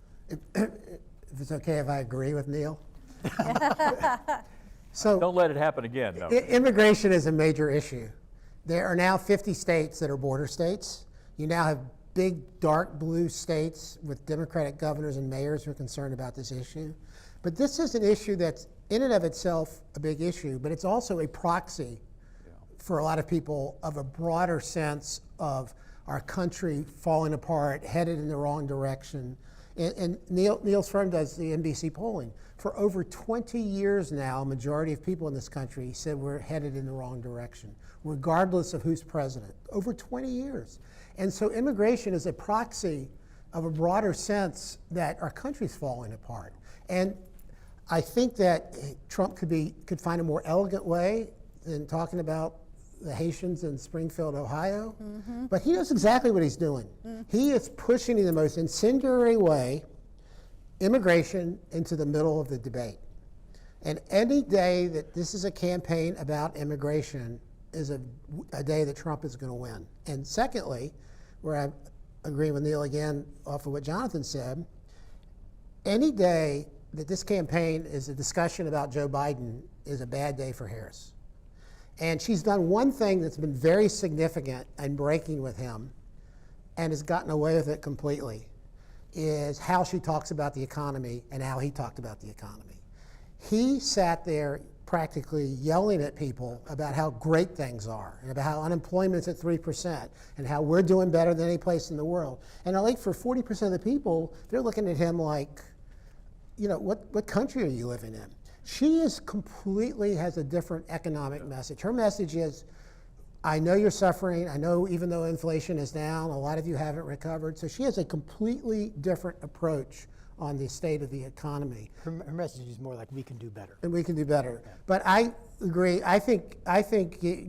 If it's okay if I agree with Neil? So Don't let it happen again. No. Immigration is a major issue. There are now 50 states that are border states. You now have big dark blue states with Democratic governors and mayors who are concerned about this issue. But this is an issue that's in and of itself a big issue, but it's also a proxy for a lot of people of a broader sense of our country falling apart, headed in the wrong direction. And Neil's firm does the NBC polling. For over 20 years now, a majority of people in this country said we're headed in the wrong direction, regardless of who's president. Over 20 years. And so immigration is a proxy of a broader sense that our country's falling apart. And I think that Trump could find a more elegant way than talking about the Haitians in Springfield, Ohio. Mm-hmm. But he knows exactly what he's doing. Mm-hmm. He is pushing in the most incendiary way immigration into the middle of the debate. And any day that this is a campaign about immigration is a day that Trump is going to win. And secondly, where I agree with Neil again off of what Jonathan said, any day that this campaign is a discussion about Joe Biden is a bad day for Harris. And she's done one thing that's been very significant in breaking with him and has gotten away with it completely, is how she talks about the economy and how he talked about the economy. He sat there practically yelling at people about how great things are and about how unemployment's at 3% and how we're doing better than any place in the world. And I think for 40% of the people, they're looking at him like, you know, what country are you living in? She has a different economic message. Her message is, I know you're suffering. I know even though inflation is down, a lot of you haven't recovered. So she has a completely different approach on the state of the economy. Her message is more like, we can do better. And we can do better. Yeah. But I agree. I think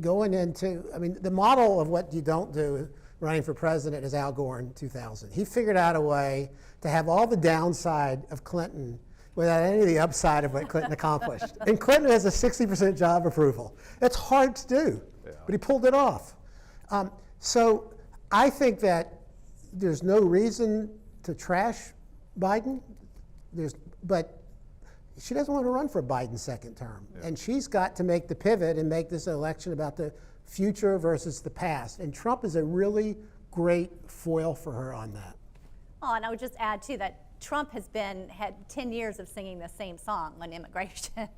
going into, I mean, the model of what you don't do running for president is Al Gore in 2000. He figured out a way to have all the downside of Clinton without any of the upside of what Clinton accomplished. And Clinton has a 60% job approval. It's hard to do, but he pulled it off. So I think that there's no reason to trash Biden, but she doesn't want to run for Biden's second term. Yeah. And she's got to make the pivot and make this election about the future versus the past. And Trump is a really great foil for her on that. Oh, and I would just add, too, that Trump had 10 years of singing the same song on immigration.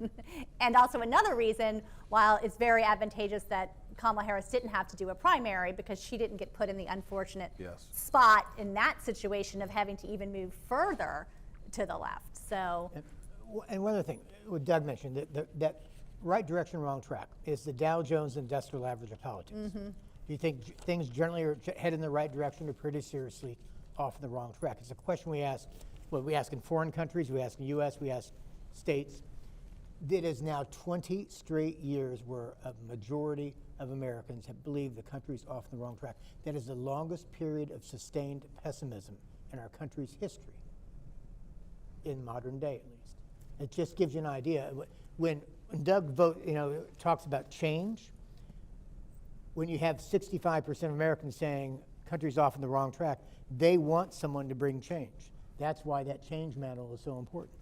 And also another reason, while it's very advantageous that Kamala Harris didn't have to do a primary because she didn't get put in the unfortunate spot in that situation of having to even move further to the left. So, and one other thing, what Doug mentioned, that right direction, wrong track is the Dow Jones Industrial Average of politics. Mm-hmm. Do you think things generally are headed in the right direction or pretty seriously off in the wrong track? It's a question we ask. Well, we ask in foreign countries, we ask in the U.S., we ask states. That is now 20 straight years where a majority of Americans have believed the country's off the wrong track. That is the longest period of sustained pessimism in our country's history, in modern day at least. It just gives you an idea. When Doug talks about change, when you have 65% of Americans saying country's off on the wrong track, they want someone to bring change. That's why that change mantle is so important.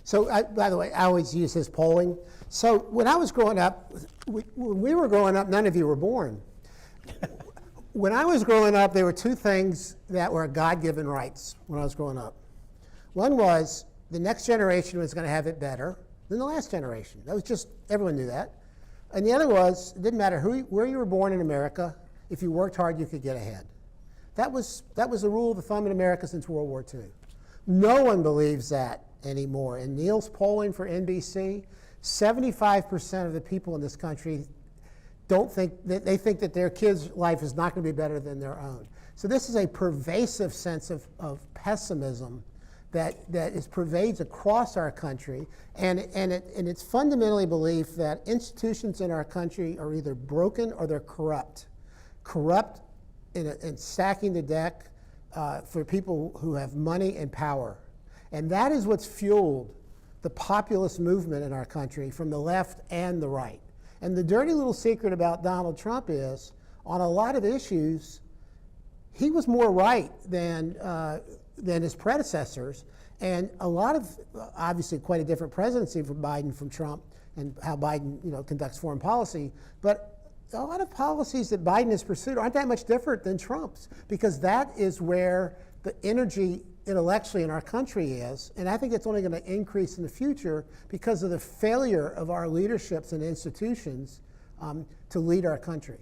So, by the way, I always use his polling. So when I was growing up, when we were growing up, none of you were born. When I was growing up, there were two things that were God-given rights when I was growing up. One was the next generation was going to have it better than the last generation. That was just, everyone knew that. And the other was, it didn't matter where you were born in America, if you worked hard, you could get ahead. That was the rule of thumb in America since World War II. No one believes that anymore. In Neil's polling for NBC, 75% of the people in this country think that their kids' life is not going to be better than their own. So this is a pervasive sense of pessimism that pervades across our country, and it's fundamentally belief that institutions in our country are either broken or they're corrupt. Corrupt in stacking the deck for people who have money and power. And that is what's fueled the populist movement in our country from the left and the right. And the dirty little secret about Donald Trump is, on a lot of issues, he was more right than his predecessors. And a lot of, obviously, quite a different presidency for Biden from Trump, and how Biden conducts foreign policy. But a lot of policies that Biden has pursued aren't that much different than Trump's, because that is where the energy intellectually in our country is, and I think it's only going to increase in the future because of the failure of our leaderships and institutions to lead our country.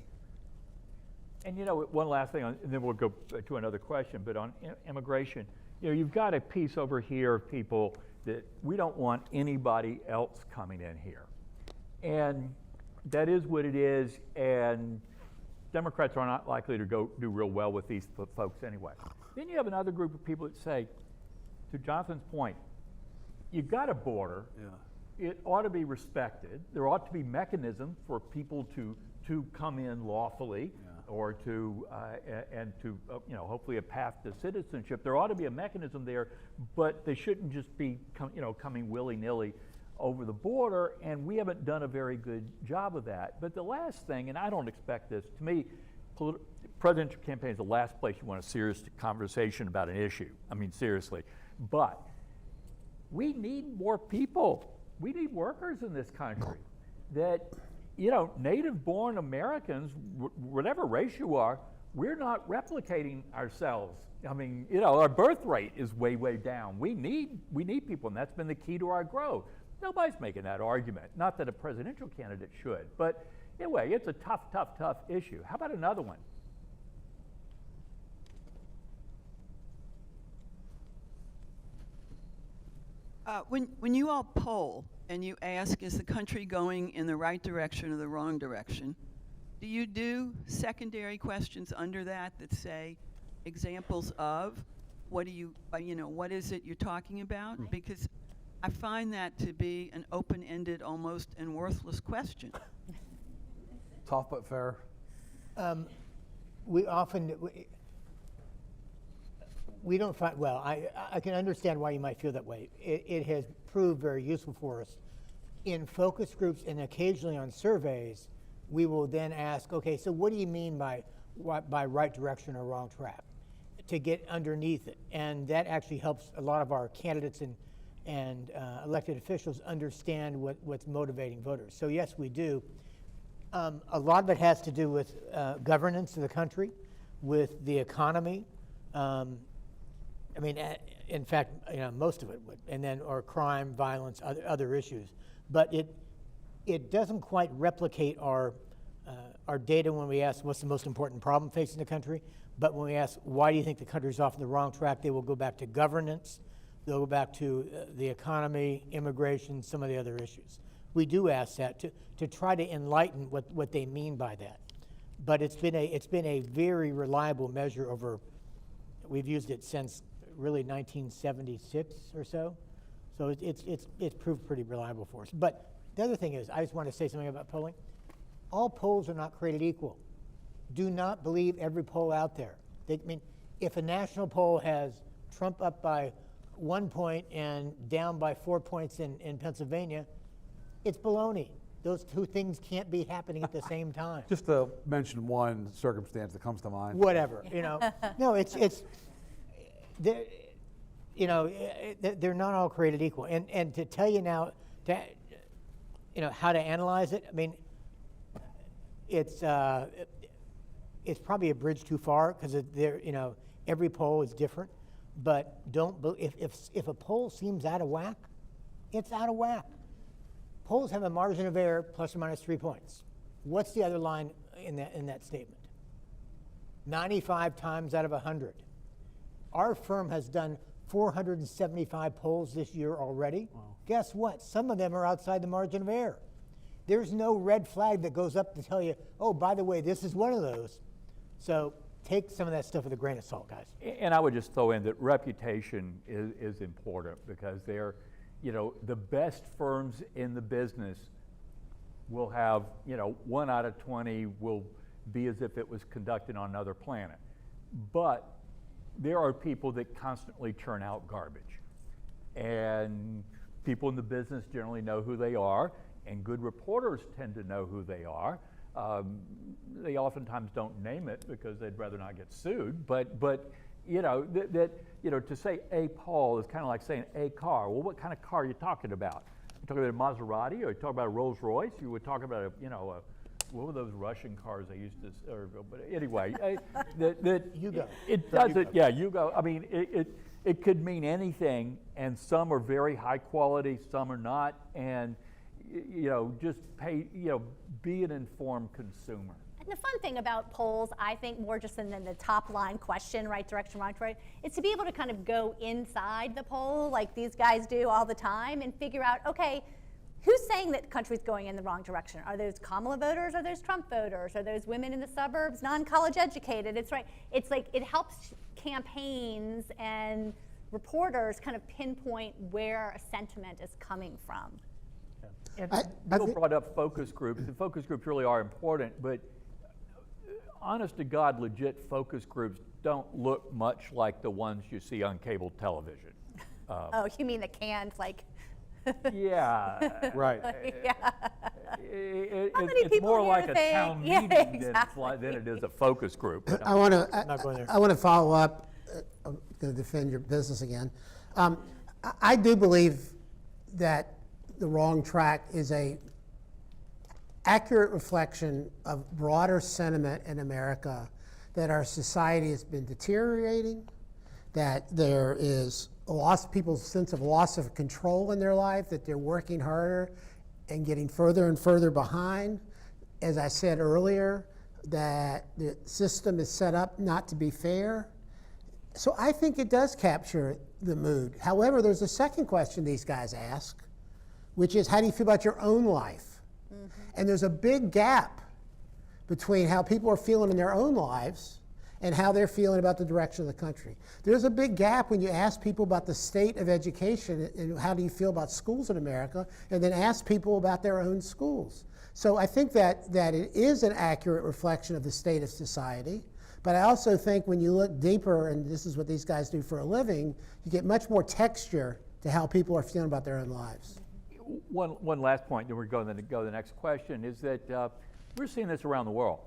And one last thing, and then we'll go to another question, but on immigration, you've got a piece over here of people that we don't want anybody else coming in here. And that is what it is, and Democrats are not likely to do real well with these folks anyway. Then you have another group of people that say, to Jonathan's point, you've got a border. Yeah. It ought to be respected. There ought to be mechanism for people to come in lawfully, or to hopefully a path to citizenship. There ought to be a mechanism there, but they shouldn't just be coming willy-nilly over the border, and we haven't done a very good job of that. But the last thing, and I don't expect this, to me, presidential campaign is the last place you want a serious conversation about an issue. I mean, seriously. But we need more people. We need workers in this country. That, native-born Americans, whatever race you are, we're not replicating ourselves. I mean, our birth rate is way, way down. We need people, and that's been the key to our growth. Nobody's making that argument. Not that a presidential candidate should, but anyway, it's a tough issue. How about another one? When you all poll and you ask, is the country going in the right direction or the wrong direction, do you do secondary questions under that say examples of what is it you're talking about? Mm-hmm. Because I find that to be an open-ended, almost, and worthless question. Tough but fair. We don't find, well, I can understand why you might feel that way. It has proved very useful for us. In focus groups and occasionally on surveys, we will then ask, okay, so what do you mean by right direction or wrong track? To get underneath it. And that actually helps a lot of our candidates and elected officials understand what's motivating voters. So yes, we do. A lot of it has to do with governance of the country, with the economy. In fact, most of it would, and then or crime, violence, other issues. But it doesn't quite replicate our data when we ask what's the most important problem facing the country. But when we ask why do you think the country's off on the wrong track, they will go back to governance. They'll go back to the economy, immigration, some of the other issues. We do ask that to try to enlighten what they mean by that. But it's been a very reliable measure over. We've used it since really 1976 or so. So it's proved pretty reliable for us. But the other thing is, I just want to say something about polling. All polls are not created equal. Do not believe every poll out there. I mean, if a national poll has Trump up by 1 point and down by 4 points in Pennsylvania, it's baloney. Those two things can't be happening at the same time. Just to mention one circumstance that comes to mind. Whatever, you know. No, they're, you know, they're not all created equal. And to tell you now, you know, how to analyze it, I mean, it's probably a bridge too far because you know, every poll is different. But if a poll seems out of whack, it's out of whack. Polls have a margin of error plus or minus 3 points. What's the other line in that statement? 95 times out of 100. Our firm has done 475 polls this year already. Wow. Guess what? Some of them are outside the margin of error. There's no red flag that goes up to tell you, oh, by the way, this is one of those. So take some of that stuff with a grain of salt, guys. And I would just throw in that reputation is important because they're, you know, the best firms in the business will have, you know, 1 out of 20 will be as if it was conducted on another planet. But there are people that constantly churn out garbage. And people in the business generally know who they are, and good reporters tend to know who they are. They oftentimes don't name it because they'd rather not get sued, but you know, you know, to say a poll is kind of like saying a car. Well, what kind of car are you talking about? You talking about a Maserati, or you talking about a Rolls Royce? You would talk about what were those Russian cars they used to? But anyway, Yugo. It doesn't. Yeah, Yugo. I mean, it could mean anything, and some are very high quality, some are not, and you know, just be an informed consumer. And the fun thing about polls, I think, more just than the top line question, right direction, wrong direction, is to be able to kind of go inside the poll like these guys do all the time and figure out, okay, who's saying that the country's going in the wrong direction? Are those Kamala voters? Are those Trump voters? Are those women in the suburbs, non-college educated? It's right. It's like it helps campaigns and reporters kind of pinpoint where a sentiment is coming from. And Bill brought up focus groups, and focus groups really are important, but honest to God, legit focus groups don't look much like the ones you see on cable television. Oh, you mean the canned, like... Yeah. Right. Yeah. How many It's people more here like a think- town yeah, meeting exactly. than it is a focus group. But I want not going there. to follow up. I'm going to defend your business again. I do believe that the wrong track is a accurate reflection of broader sentiment in America that our society has been deteriorating, that there is a loss, people's sense of loss of control in their life, that they're working harder and getting further and further behind. As I said earlier, that the system is set up not to be fair. So I think it does capture the mood. However, there's a second question these guys ask, which is, how do you feel about your own life? Mm-hmm. And there's a big gap between how people are feeling in their own lives and how they're feeling about the direction of the country. There's a big gap when you ask people about the state of education and how do you feel about schools in America, and then ask people about their own schools. So I think that it is an accurate reflection of the state of society. But I also think when you look deeper, and this is what these guys do for a living, you get much more texture to how people are feeling about their own lives. One last point, then we're going to go to the next question, is that we're seeing this around the world.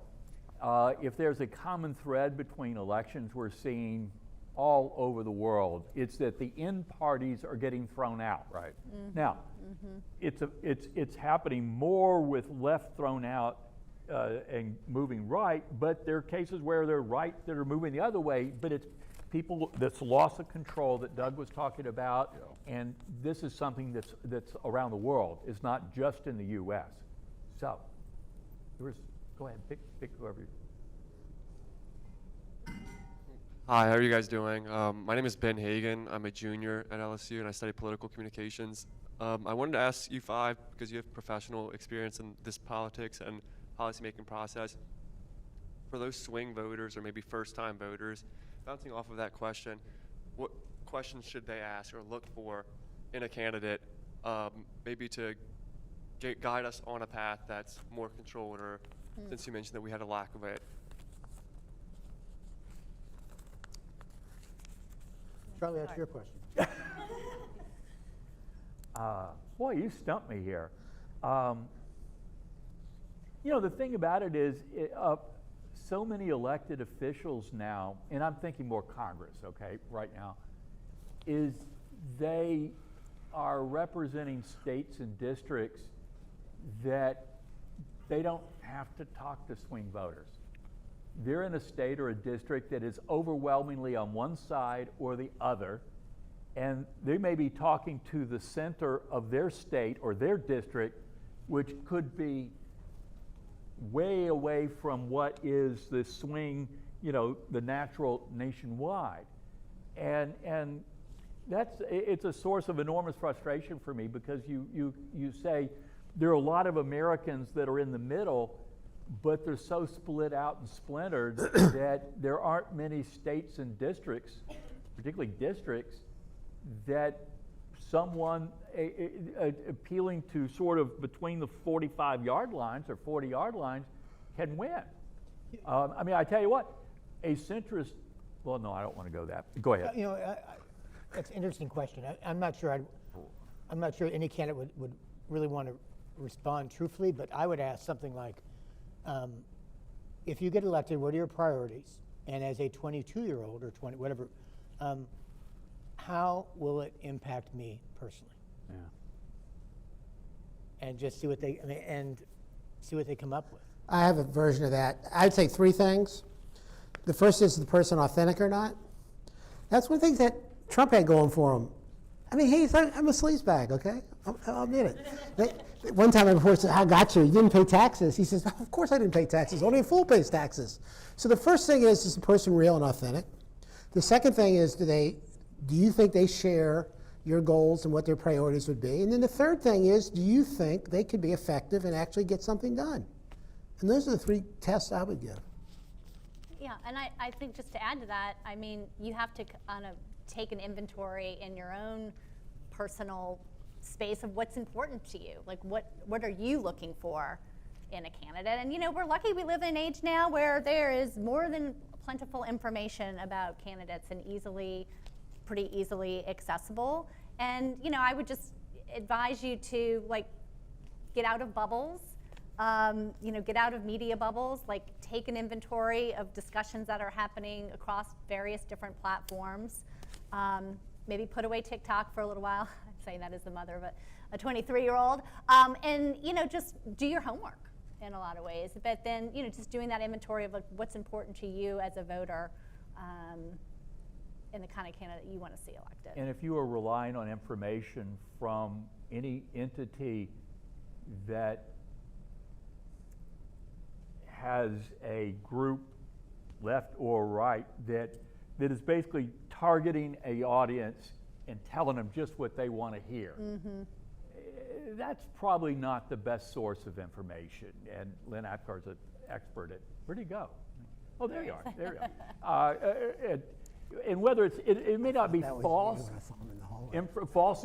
If there's a common thread between elections we're seeing all over the world, it's that the in parties are getting thrown out. Right. Mm-hmm. Now, mm-hmm. it's happening more with left thrown out and moving right, but there are cases where they're right that are moving the other way, but it's people, that's loss of control that Doug was talking about, and this is something that's around the world. It's not just in the U.S. So, go ahead, pick whoever you. Hi, how are you guys doing? My name is Ben Hagan. I'm a junior at LSU, and I study political communications. I wanted to ask you five, because you have professional experience in this politics and policymaking process. For those swing voters or maybe first-time voters, bouncing off of that question, what questions should they ask or look for in a candidate, maybe to guide us on a path that's more controlled, or since you mentioned that we had a lack of it. Charlie, that's your question. Boy, you stumped me here. You know, the thing about it is, so many elected officials now, and I'm thinking more Congress, okay, right now, is they are representing states and districts that they don't have to talk to swing voters. They're in a state or a district that is overwhelmingly on one side or the other, and they may be talking to the center of their state or their district, which could be way away from what is the swing, you know, the natural nationwide. And it's a source of enormous frustration for me, because you say there are a lot of Americans that are in the middle, but they're so split out and splintered that there aren't many states and districts, particularly districts, that someone appealing to sort of between the 45-yard lines or 40-yard lines can win. I mean, I tell you what, a centrist, well, no, I don't want to go that. Go ahead. You know, that's an interesting question. I'm not sure any candidate would really want to respond truthfully, but I would ask something like, if you get elected, what are your priorities? And as a 22-year-old or 20, whatever, how will it impact me personally? Yeah. And just see what they come up with. I have a version of that. I'd say three things. The first is the person authentic or not. That's one of the things that Trump had going for him. I mean, hey, I'm a sleazebag, okay? I'll admit it. One time I reported, I got you. You didn't pay taxes. He says, oh, of course I didn't pay taxes. Only a fool pays taxes. So the first thing is the person real and authentic? The second thing is, do you think they share your goals and what their priorities would be? And then the third thing is, do you think they could be effective and actually get something done? And those are the three tests I would give. Yeah, and I think just to add to that, I mean, you have to kind of take an inventory in your own personal space of what's important to you. Like, what are you looking for in a candidate? And, you know, we're lucky we live in an age now where there is more than plentiful information about candidates and pretty easily accessible. And, you know, I would just advise you to, like, get out of bubbles. You know, get out of media bubbles, like take an inventory of discussions that are happening across various different platforms. Maybe put away TikTok for a little while. I'm saying that as the mother of a 23-year-old. And, you know, just do your homework in a lot of ways. But then, you know, just doing that inventory of like, what's important to you as a voter and the kind of candidate you want to see elected. And if you are relying on information from any entity that has a group, left or right, that is basically targeting an audience and telling them just what they want to hear. Mm-hmm. That's probably not the best source of information. And Lynn Apgar's an expert at, where'd he go? Oh, there you are, there you are. And whether it may not be false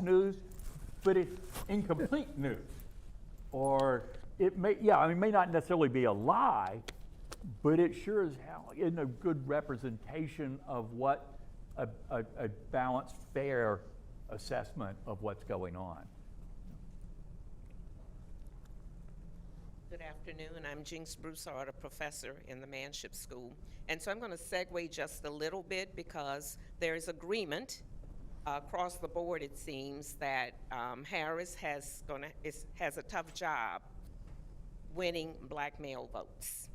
news, but it's incomplete news. Or it may, it may not necessarily be a lie, but it sure as hell isn't a good representation of what a balanced, fair assessment of what's going on. Good afternoon. I'm Jinx Broussard, a professor in the Manship School. And so I'm going to segue just a little bit because there is agreement across the board, it seems, that Harris has a tough job winning black male votes.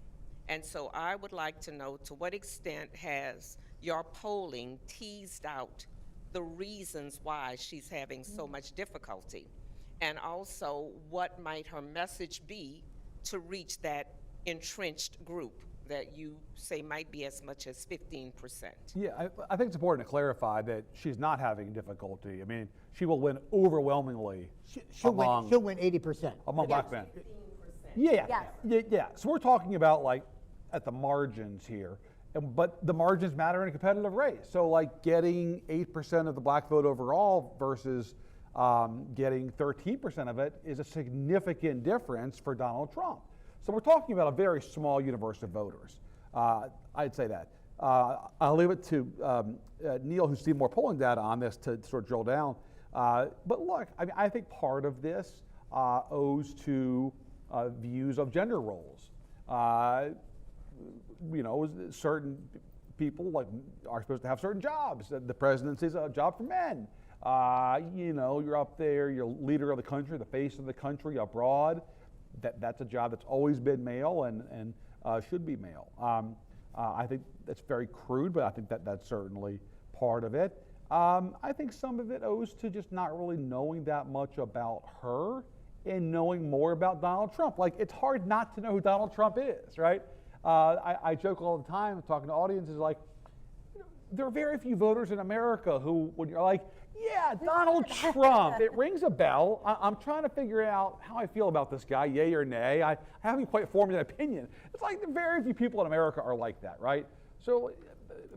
And so I would like to know, to what extent has your polling teased out the reasons why she's having so much difficulty? And also, what might her message be to reach that entrenched group that you say might be as much as 15%? Yeah, I think it's important to clarify that she's not having difficulty. I mean, she will win overwhelmingly She'll win 80%. among black men. 15%. Yeah. So we're talking about like at the margins here, but the margins matter in a competitive race. So like getting 8% of the black vote overall versus getting 13% of it is a significant difference for Donald Trump. So we're talking about a very small universe of voters. I'd say that. I'll leave it to Neil, who's seen more polling data on this, to sort of drill down. But look, I think part of this owes to views of gender roles. Certain people are supposed to have certain jobs. The presidency is a job for men. You're up there, you're leader of the country, the face of the country abroad. That's a job that's always been male and should be male. I think that's very crude, but I think that's certainly part of it. I think some of it owes to just not really knowing that much about her and knowing more about Donald Trump. Like, it's hard not to know who Donald Trump is, right? I joke all the time, talking to audiences, like, there are very few voters in America who, when you're like, yeah, Donald Trump, it rings a bell. I'm trying to figure out how I feel about this guy, yay or nay. I haven't quite formed an opinion. It's like very few people in America are like that, right? So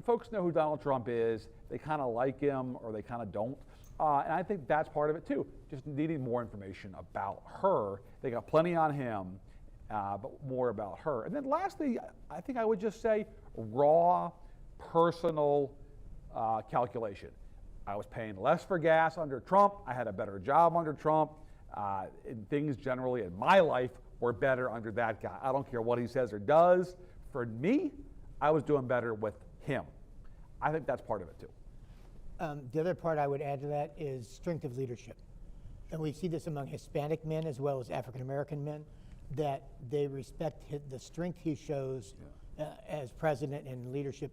folks know who Donald Trump is. They kind of like him or they kind of don't. And I think that's part of it too, just needing more information about her. They got plenty on him, but more about her. And then lastly, I think I would just say raw personal calculation. I was paying less for gas under Trump. I had a better job under Trump. And things generally in my life were better under that guy. I don't care what he says or does. For me, I was doing better with him. I think that's part of it too. The other part I would add to that is strength of leadership. And we see this among Hispanic men as well as African American men, that they respect the strength he shows as president and leadership.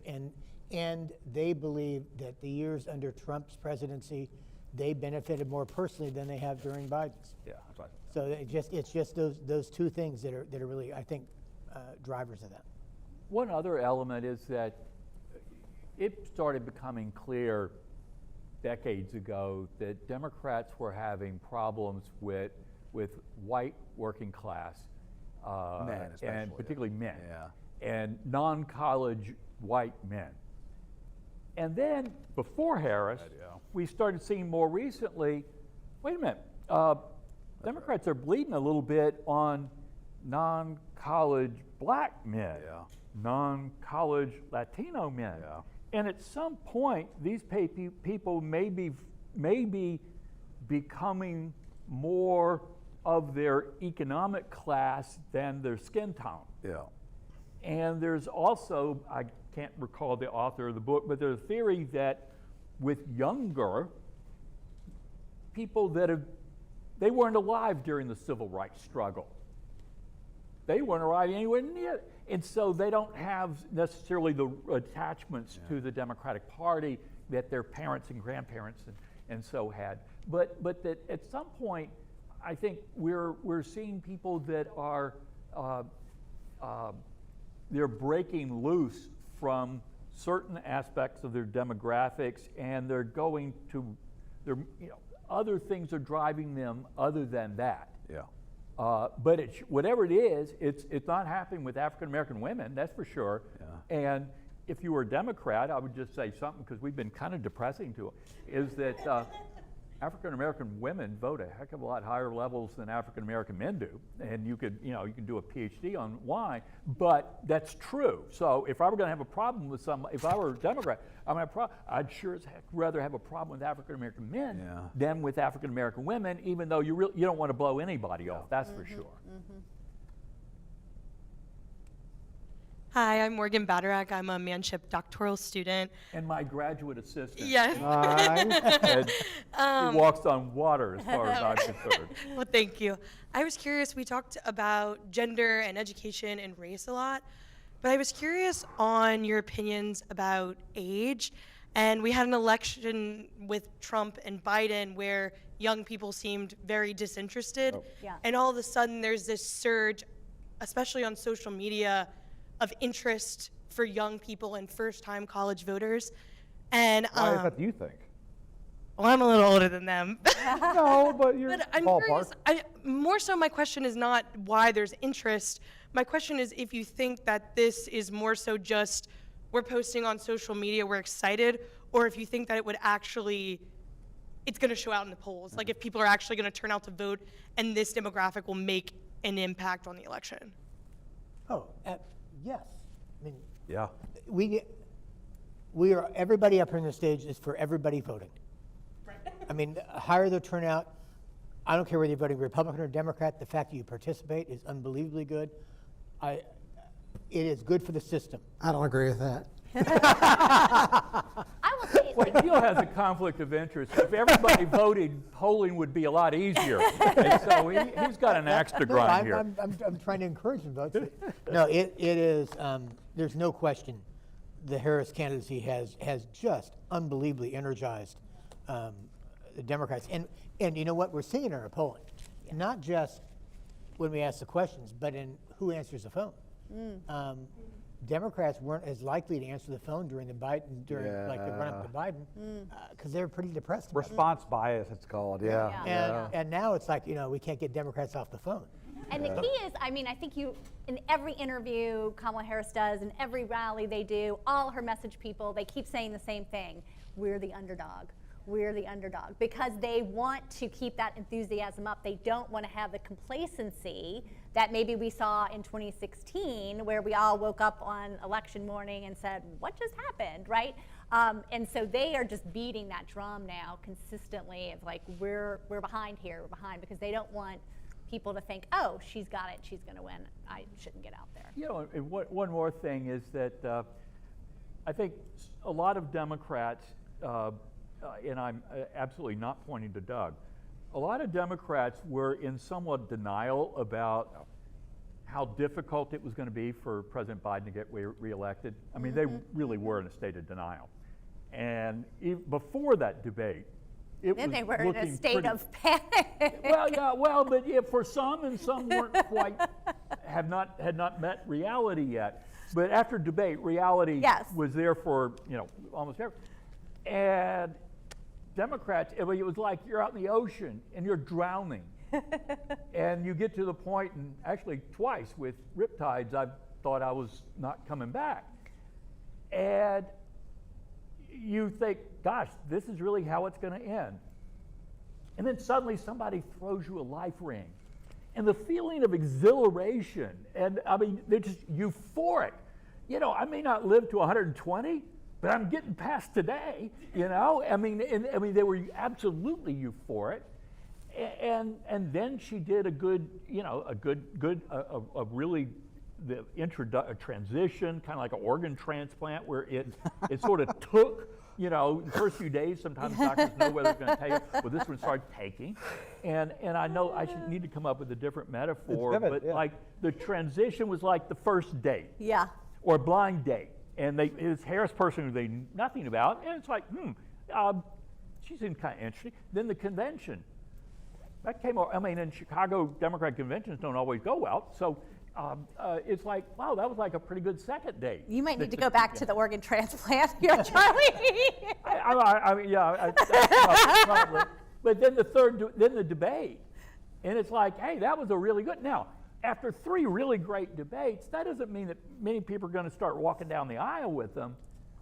And they believe that the years under Trump's presidency, they benefited more personally than they have during Biden's. Yeah, that's right. So it's just those two things that are really, I think, drivers of that. One other element is that it started becoming clear decades ago that Democrats were having problems with white working class, Men especially, and particularly men, Yeah. and non-college white men. And then before Harris, we started seeing more recently, wait a minute, Democrats are bleeding a little bit on non-college black men, non-college Latino men. Yeah. And at some point, these people may be becoming more of their economic class than their skin tone. Yeah. And there's also, I can't recall the author of the book, but there's a theory that with younger people they weren't alive during the civil rights struggle. They weren't alive anywhere near it. And so they don't have necessarily the attachments to the Democratic Party that their parents and grandparents and so had. But that at some point, I think we're seeing people that are they're breaking loose from certain aspects of their demographics, and they're going to other things are driving them other than that. Yeah. But whatever it is, it's not happening with African American women, that's for sure. Yeah. And if you were a Democrat, I would just say something, because we've been kind of depressing to it, is that African American women vote a heck of a lot higher levels than African American men do. And you can do a PhD on why, but that's true. So if I were going to have a problem with if I were a Democrat, I'd sure as heck rather have a problem with African American men than with African American women, even though you don't want to blow anybody off, that's for sure. Mm-hmm. Hi, I'm Morgan Badarack. I'm a Manship doctoral student. And my graduate assistant. Yes. And he walks on water as far as I'm concerned. Well, thank you. I was curious, we talked about gender and education and race a lot, but I was curious on your opinions about age. And we had an election with Trump and Biden where young people seemed very disinterested. Oh. Yeah. And all of a sudden there's this surge, especially on social media, of interest for young people and first-time college voters. And Why is that, do you think? well, I'm a little older than them. No, but you're But I'm ballpark. curious, more so my question is not why there's interest. My question is if you think that this is more so just we're posting on social media, we're excited, or if you think that it would actually it's going to show out in the polls? Like if people are actually going to turn out to vote and this demographic will make an impact on the election? Oh, yes. I mean, Yeah. we are, everybody up here on the stage is for everybody voting. I mean, the higher the turnout, I don't care whether you're voting Republican or Democrat, the fact that you participate is unbelievably good. It is good for the system. I don't agree with that. I will say, Well, Neil has a conflict of interest. If everybody voted, polling would be a lot easier. And so he's got an axe to No, grind here. I'm trying to encourage them votes. No, it is, there's no question the Harris candidacy has just unbelievably energized the Democrats. And you know what? We're seeing in our polling, not just when we ask the questions, but in who answers the phone. Democrats weren't as likely to answer the phone during the like the run-up to Biden, because they were pretty depressed about it. Response bias, it's called, yeah. And now it's like, we can't get Democrats off the phone. and the key is, I mean, I think in every interview Kamala Harris does, in every rally they do, all her message people, they keep saying the same thing: we're the underdog. We're the underdog, because they want to keep that enthusiasm up. They don't want to have the complacency that maybe we saw in 2016, where we all woke up on election morning and said, what just happened, right? And so they are just beating that drum now consistently of like, we're behind here, we're behind, because they don't want people to think, oh, she's got it, she's going to win, I shouldn't get out there. You know, and one more thing is that I think a lot of Democrats, and I'm absolutely not pointing to Doug, a lot of Democrats were in somewhat denial about how difficult it was going to be for President Biden to get reelected. I mean, they really were in a state of denial. And before that debate, Then they were in a state of panic. Well, but yeah, for some, and some weren't quite, had not met reality yet. But after debate, reality was there for, almost everyone. And Democrats, it was like you're out in the ocean and you're drowning. And you get to the point, and actually twice with riptides, I thought I was not coming back. And you think, gosh, this is really how it's going to end. And then suddenly somebody throws you a life ring. And the feeling of exhilaration, and I mean, they're just euphoric. I may not live to 120, but I'm getting past today, I mean, they were absolutely euphoric. And then she did a really a transition, kind of like an organ transplant, where it sort of took, the first few days, sometimes doctors know whether it's going to take it. Well, this one started taking. And I know I need to come up with a different metaphor, vivid, but like the transition was like the first date. Yeah. Or a blind date. And this Harris person who they knew nothing about, and it's like, she seemed kind of interesting. Then the convention. That came over. I mean, in Chicago, Democrat conventions don't always go well. So it's like, wow, that was like a pretty good second date. You might need to go back to the organ transplant here, Charlie. I mean, yeah, that's probably. But then the debate. And it's like, hey, that was a really good. Now, after 3 really great debates, that doesn't mean that many people are going to start walking down the aisle with them,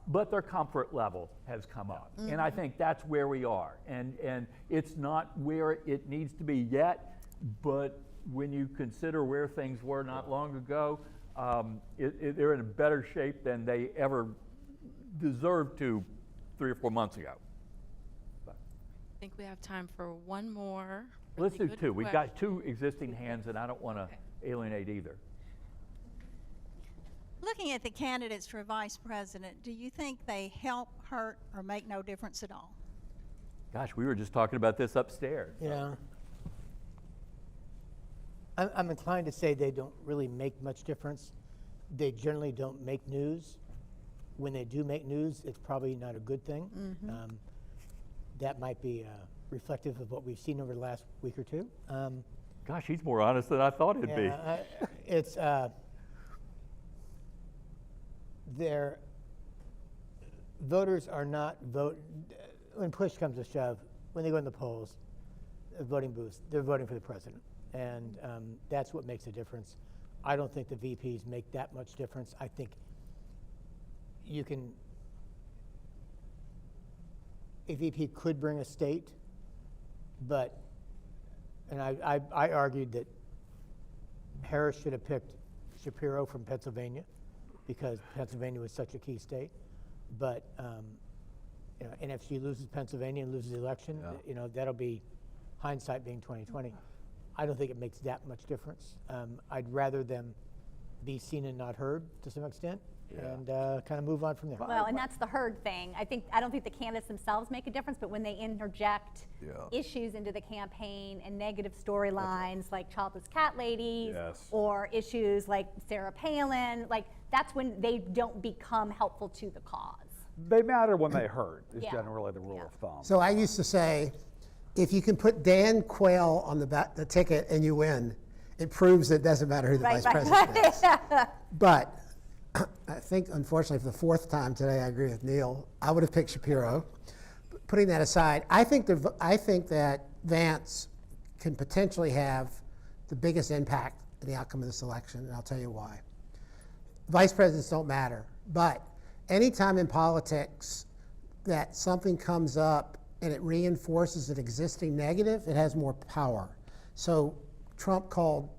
but their comfort level has come up. Mm-hmm. And I think that's where we are. And it's not where it needs to be yet, but when you consider where things were not long ago, they're in a better shape than they ever deserved to 3 or 4 months ago. I think we have time for one more. Let's do 2. We've got 2 existing hands, and I don't want to alienate either. Looking at the candidates for vice president, do you think they help, hurt, or make no difference at all? Gosh, we were just talking about this upstairs. Yeah. I'm inclined to say they don't really make much difference. They generally don't make news. When they do make news, it's probably not a good thing. Mm-hmm. That might be reflective of what we've seen over the last week or 2. Gosh, he's more honest than I thought he'd be. It's their voters are not when push comes to shove, when they go in the polls, voting booths, they're voting for the president. And that's what makes a difference. I don't think the VPs make that much difference. I think a VP could bring a state But, and I argued that Harris should have picked Shapiro from Pennsylvania because Pennsylvania was such a key state. But, you know, and if she loses Pennsylvania and loses the election, you know, that'll be hindsight being 2020. I don't think it makes that much difference. I'd rather them be seen and not heard to some extent, and kind of move on from there. Well, and that's the herd thing. I don't think the candidates themselves make a difference, but when they interject issues into the campaign and negative storylines like childless cat ladies or issues like Sarah Palin, like that's when they don't become helpful to the cause. They matter when they hurt, is generally the rule of thumb. So I used to say, if you can put Dan Quayle on the ticket and you win, it proves it doesn't matter who the vice president is. But I think, unfortunately, for the fourth time today, I agree with Neil. I would have picked Shapiro. Putting that aside, I think that Vance can potentially have the biggest impact in the outcome of this election, and I'll tell you why. Vice presidents don't matter, but anytime in politics that something comes up and it reinforces an existing negative, it has more power. So Trump called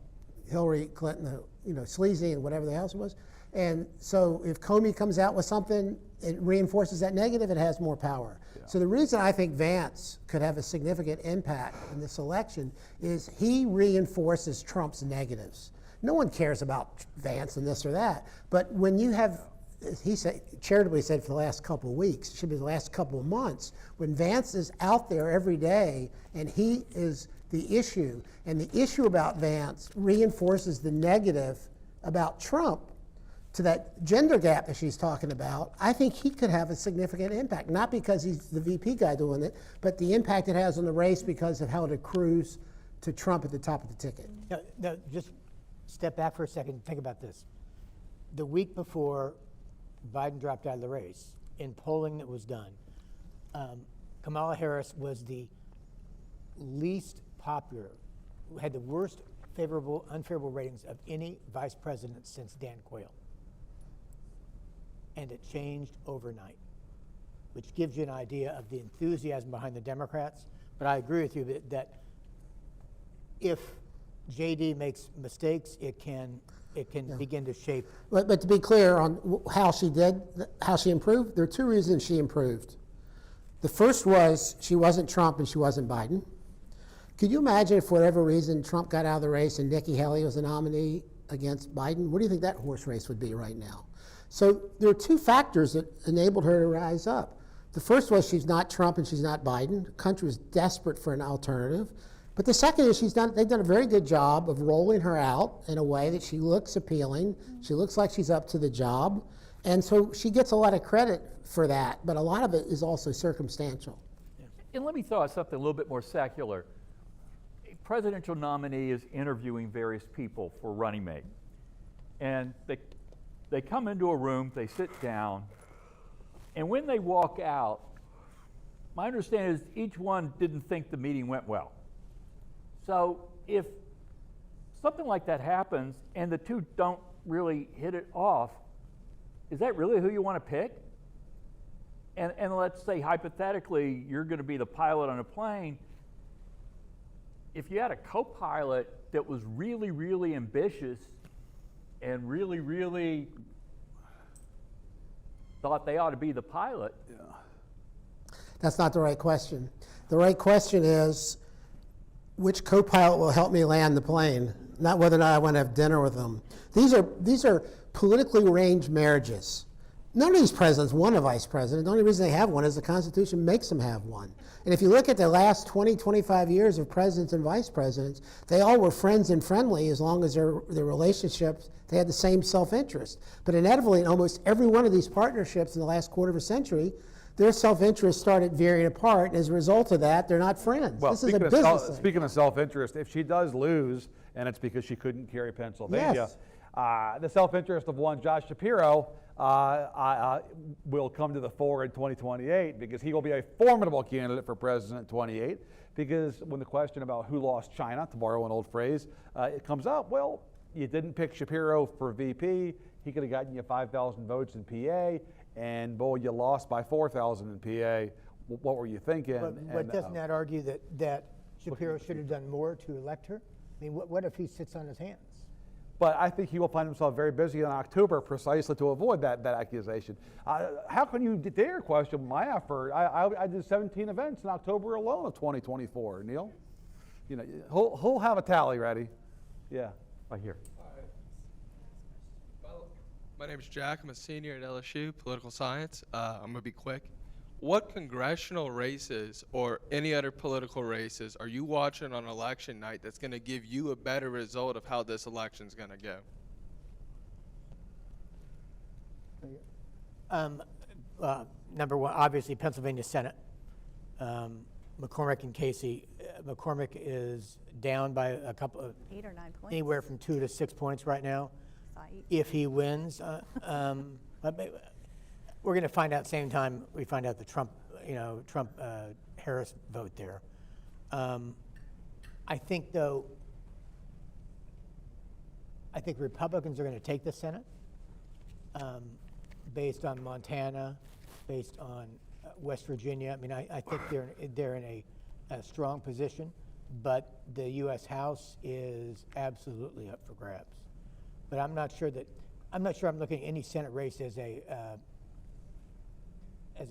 Hillary Clinton, sleazy and whatever the hell it was. And so if Comey comes out with something, it reinforces that negative, it has more power. So the reason I think Vance could have a significant impact in this election is he reinforces Trump's negatives. No one cares about Vance and this or that, but when you have, he said, charitably said for the last couple of weeks, it should be the last couple of months, when Vance is out there every day and he is the issue, and the issue about Vance reinforces the negative about Trump to that gender gap that she's talking about, I think he could have a significant impact, not because he's the VP guy doing it, but the impact it has on the race because of how it accrues to Trump at the top of the ticket. No, just step back for a second and think about this. The week before Biden dropped out of the race, in polling that was done, Kamala Harris was the least popular, had the worst favorable, unfavorable ratings of any vice president since Dan Quayle. And it changed overnight, which gives you an idea of the enthusiasm behind the Democrats. But I agree with you that if JD makes mistakes, it can begin to shape. But to be clear on how she improved, there are two reasons she improved. The first was she wasn't Trump and she wasn't Biden. Could you imagine if for whatever reason Trump got out of the race and Nikki Haley was a nominee against Biden? What do you think that horse race would be right now? So there are two factors that enabled her to rise up. The first was she's not Trump and she's not Biden. The country was desperate for an alternative. But the second is they've done a very good job of rolling her out in a way that she looks appealing. She looks like she's up to the job. And so she gets a lot of credit for that, but a lot of it is also circumstantial. And let me throw out something a little bit more secular. A presidential nominee is interviewing various people for running mate. And they come into a room, they sit down, and when they walk out, my understanding is each one didn't think the meeting went well. So if something like that happens and the two don't really hit it off, is that really who you want to pick? And let's say hypothetically you're going to be the pilot on a plane. If you had a co-pilot that was really, really ambitious and really, really thought they ought to be the pilot. That's not the right question. The right question is, which co-pilot will help me land the plane, not whether or not I want to have dinner with them. These are politically arranged marriages. None of these presidents want a vice president. The only reason they have one is the Constitution makes them have one. And if you look at the last 20, 25 years of presidents and vice presidents, they all were friends and friendly as long as their relationships, they had the same self-interest. But inevitably, in almost every one of these partnerships in the last quarter of a century, their self-interest started veering apart, and as a result of that, they're not friends. Well, this is a business thing. Speaking of self-interest, if she does lose, and it's because she couldn't carry Pennsylvania, the self-interest of one Josh Shapiro will come to the fore in 2028 because he will be a formidable candidate for president in 28. Because when the question about who lost China, to borrow an old phrase, it comes up, well, you didn't pick Shapiro for VP. He could have gotten you 5,000 votes in PA, and boy, you lost by 4,000 in PA. What were you thinking? But doesn't that argue that Shapiro should have done more to elect her? I mean, what if he sits on his hands? But I think he will find himself very busy in October precisely to avoid that accusation. How can you dare question my effort? I did 17 events in October alone of 2024, Neil. You know, he'll have a tally ready. Yeah, right here. Well, my name is Jack. I'm a senior at LSU, political science. I'm going to be quick. What congressional races or any other political races are you watching on election night that's going to give you a better result of how this election's going to go? Number one, obviously Pennsylvania Senate. McCormick and Casey. McCormick is down by a couple of 8 or 9 points. anywhere from 2 to 6 points right now. Fight. If he wins, we're going to find out same time we find out the Trump Harris vote there. I think though, Republicans are going to take the Senate based on Montana, based on West Virginia. I mean, I think they're in a strong position, but the U.S. House is absolutely up for grabs. But I'm not sure I'm looking at any Senate race as a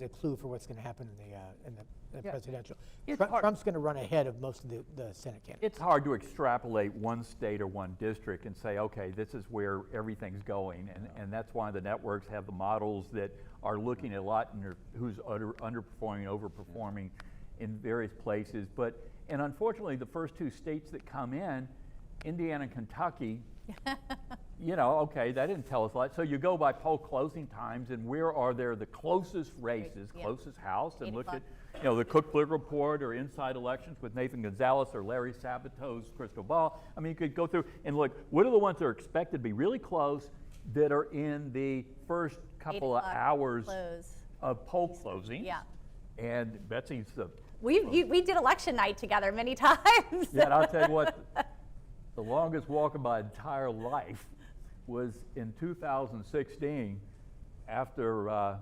clue for what's going to happen in the presidential. Trump's going to run ahead of most of the Senate candidates. It's hard to extrapolate one state or one district and say, okay, this is where everything's going. And that's why the networks have the models that are looking at a lot and who's underperforming, overperforming in various places. And unfortunately, the first 2 states that come in, Indiana and Kentucky, you know, okay, that didn't tell us a lot. So you go by poll closing times and where are there the closest races, closest House, and look at, you know, the Cook Political Report or Inside Elections with Nathan Gonzalez or Larry Sabato's crystal ball. I mean, you could go through and look, what are the ones that are expected to be really close that are in the first couple of hours of poll closing? Yeah. And Betsy's the... We did election night together many times. Yeah, and I'll tell you what, the longest walk of my entire life was in 2016 after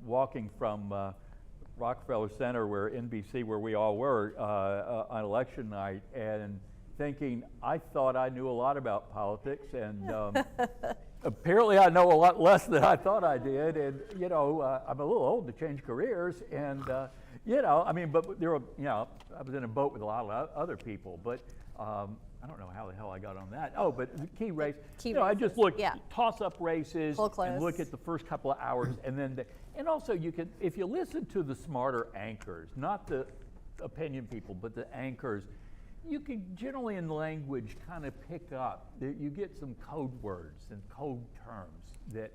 walking from Rockefeller Center, where NBC, where we all were on election night, and thinking I thought I knew a lot about politics, and apparently I know a lot less than I thought I did. And you know, I'm a little old to change careers, and you know, I mean, but there were, you know, I was in a boat with a lot of other people, but. I don't know how the hell I got on that. Oh, but the key race. You know, I just look toss-up races and look at the first couple of hours, and then and also you can, if you listen to the smarter anchors, not the opinion people, but the anchors, you can generally in language kind of pick up that you get some code words and code terms that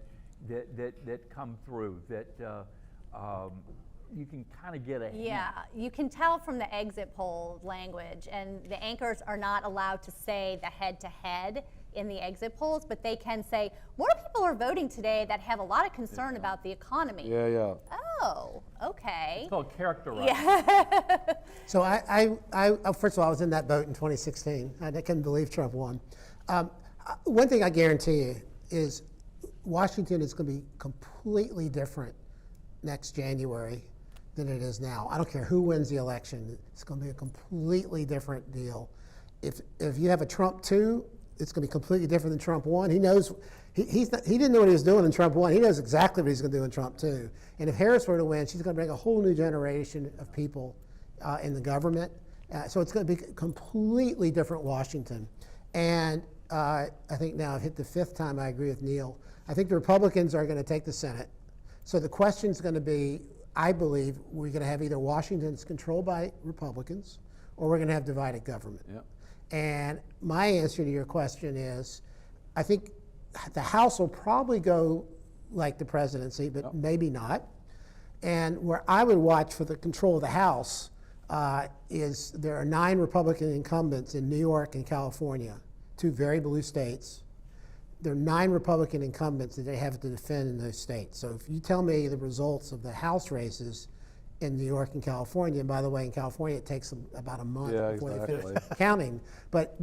come through that. You can kind of get a hint. Yeah, you can tell from the exit poll language, and the anchors are not allowed to say the head-to-head in the exit polls, but they can say, more people are voting today that have a lot of concern about the economy. Yeah. Oh, okay. It's called characterizing. Yeah. So I first of all, I was in that boat in 2016. I couldn't believe Trump won. One thing I guarantee you is Washington is going to be completely different next January than it is now. I don't care who wins the election. It's going to be a completely different deal. If you have a Trump 2, it's going to be completely different than Trump 1. He knows he didn't know what he was doing in Trump 1. He knows exactly what he's going to do in Trump 2. And if Harris were to win, she's going to bring a whole new generation of people in the government. So it's going to be completely different Washington. And I think now I've hit the 5th time I agree with Neil. I think the Republicans are going to take the Senate. So the question is going to be, I believe, we're going to have either Washington's controlled by Republicans or we're going to have divided government. Yep. And my answer to your question is, I think the House will probably go like the presidency, but maybe not. And where I would watch for the control of the House is there are 9 Republican incumbents in New York and California, 2 very blue states. There are 9 Republican incumbents that they have to defend in those states. So if you tell me the results of the House races in New York and California, and by the way, in California it takes them about a month before they finish counting. But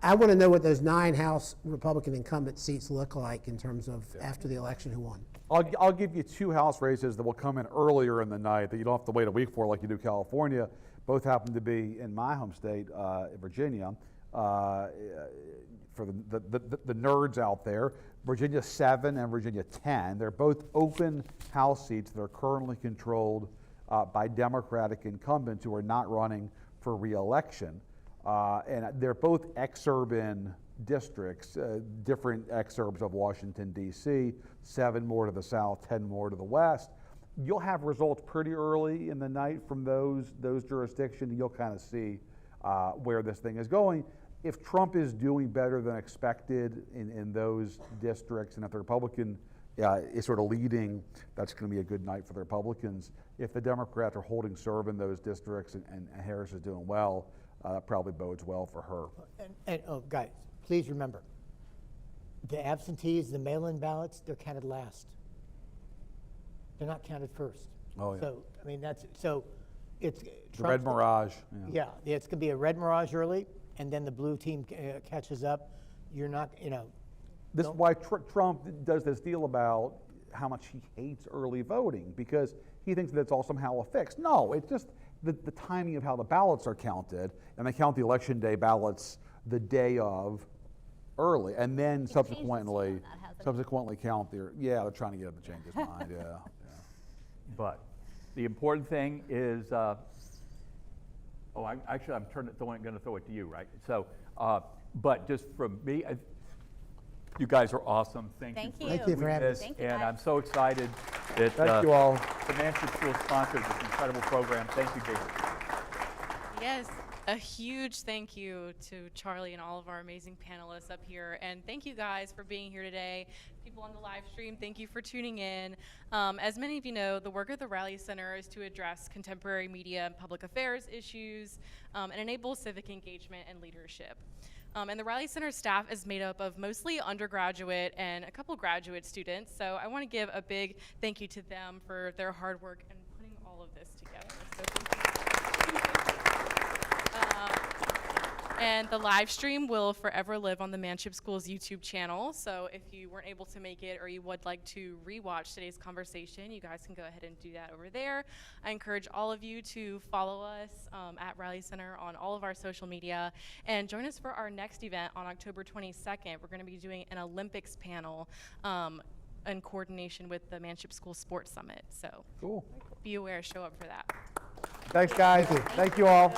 I want to know what those 9 House Republican incumbent seats look like in terms of after the election who won. I'll give you 2 House races that will come in earlier in the night that you don't have to wait a week for like you do California. both happen to be in my home state, Virginia. For the nerds out there, Virginia 7 and Virginia 10, they're both open House seats that are currently controlled by Democratic incumbents who are not running for re-election. And they're both exurban districts, different exurbs of Washington, D.C., 7 more to the south, 10 more to the west. You'll have results pretty early in the night from those jurisdictions, and you'll kind of see where this thing is going. If Trump is doing better than expected in those districts, and if the Republican is sort of leading, that's going to be a good night for the Republicans. If the Democrats are holding serve in those districts and Harris is doing well, that probably bodes well for her. And guys, please remember, the absentees, the mail-in ballots, they're counted last. They're not counted first. Oh, yeah. So, I mean, it's The red mirage. Yeah, it's going to be a red mirage early, and then the blue team catches up. You're not, This is why Trump does this deal about how much he hates early voting, because he thinks that it's all somehow a fix. No, it's just the timing of how the ballots are counted, and they count the election day ballots the day of early, and then subsequently count their, they're trying to get him to change his mind, yeah. But the important thing is, I'm going to throw it to you, right? So, but just from me, you guys are awesome. Thank you for having this. us. And I'm so excited that Thank you all. the Manship School sponsored this incredible program. Thank you, Jason. Yes, a huge thank you to Charlie and all of our amazing panelists up here. And thank you guys for being here today. People on the live stream, thank you for tuning in. As many of you know, the work of the Rally Center is to address contemporary media and public affairs issues and enable civic engagement and leadership. And the Rally Center staff is made up of mostly undergraduate and a couple graduate students. So I want to give a big thank you to them for their hard work and putting all of this together. So thank you. And the live stream will forever live on the Manship School's YouTube channel. So if you weren't able to make it or you would like to rewatch today's conversation, you guys can go ahead and do that over there. I encourage all of you to follow us at Rally Center on all of our social media and join us for our next event on October 22nd. We're going to be doing an Olympics panel in coordination with the Manship School Sports Summit. So Cool. be aware, show up for that. Thanks, guys. Thank you all.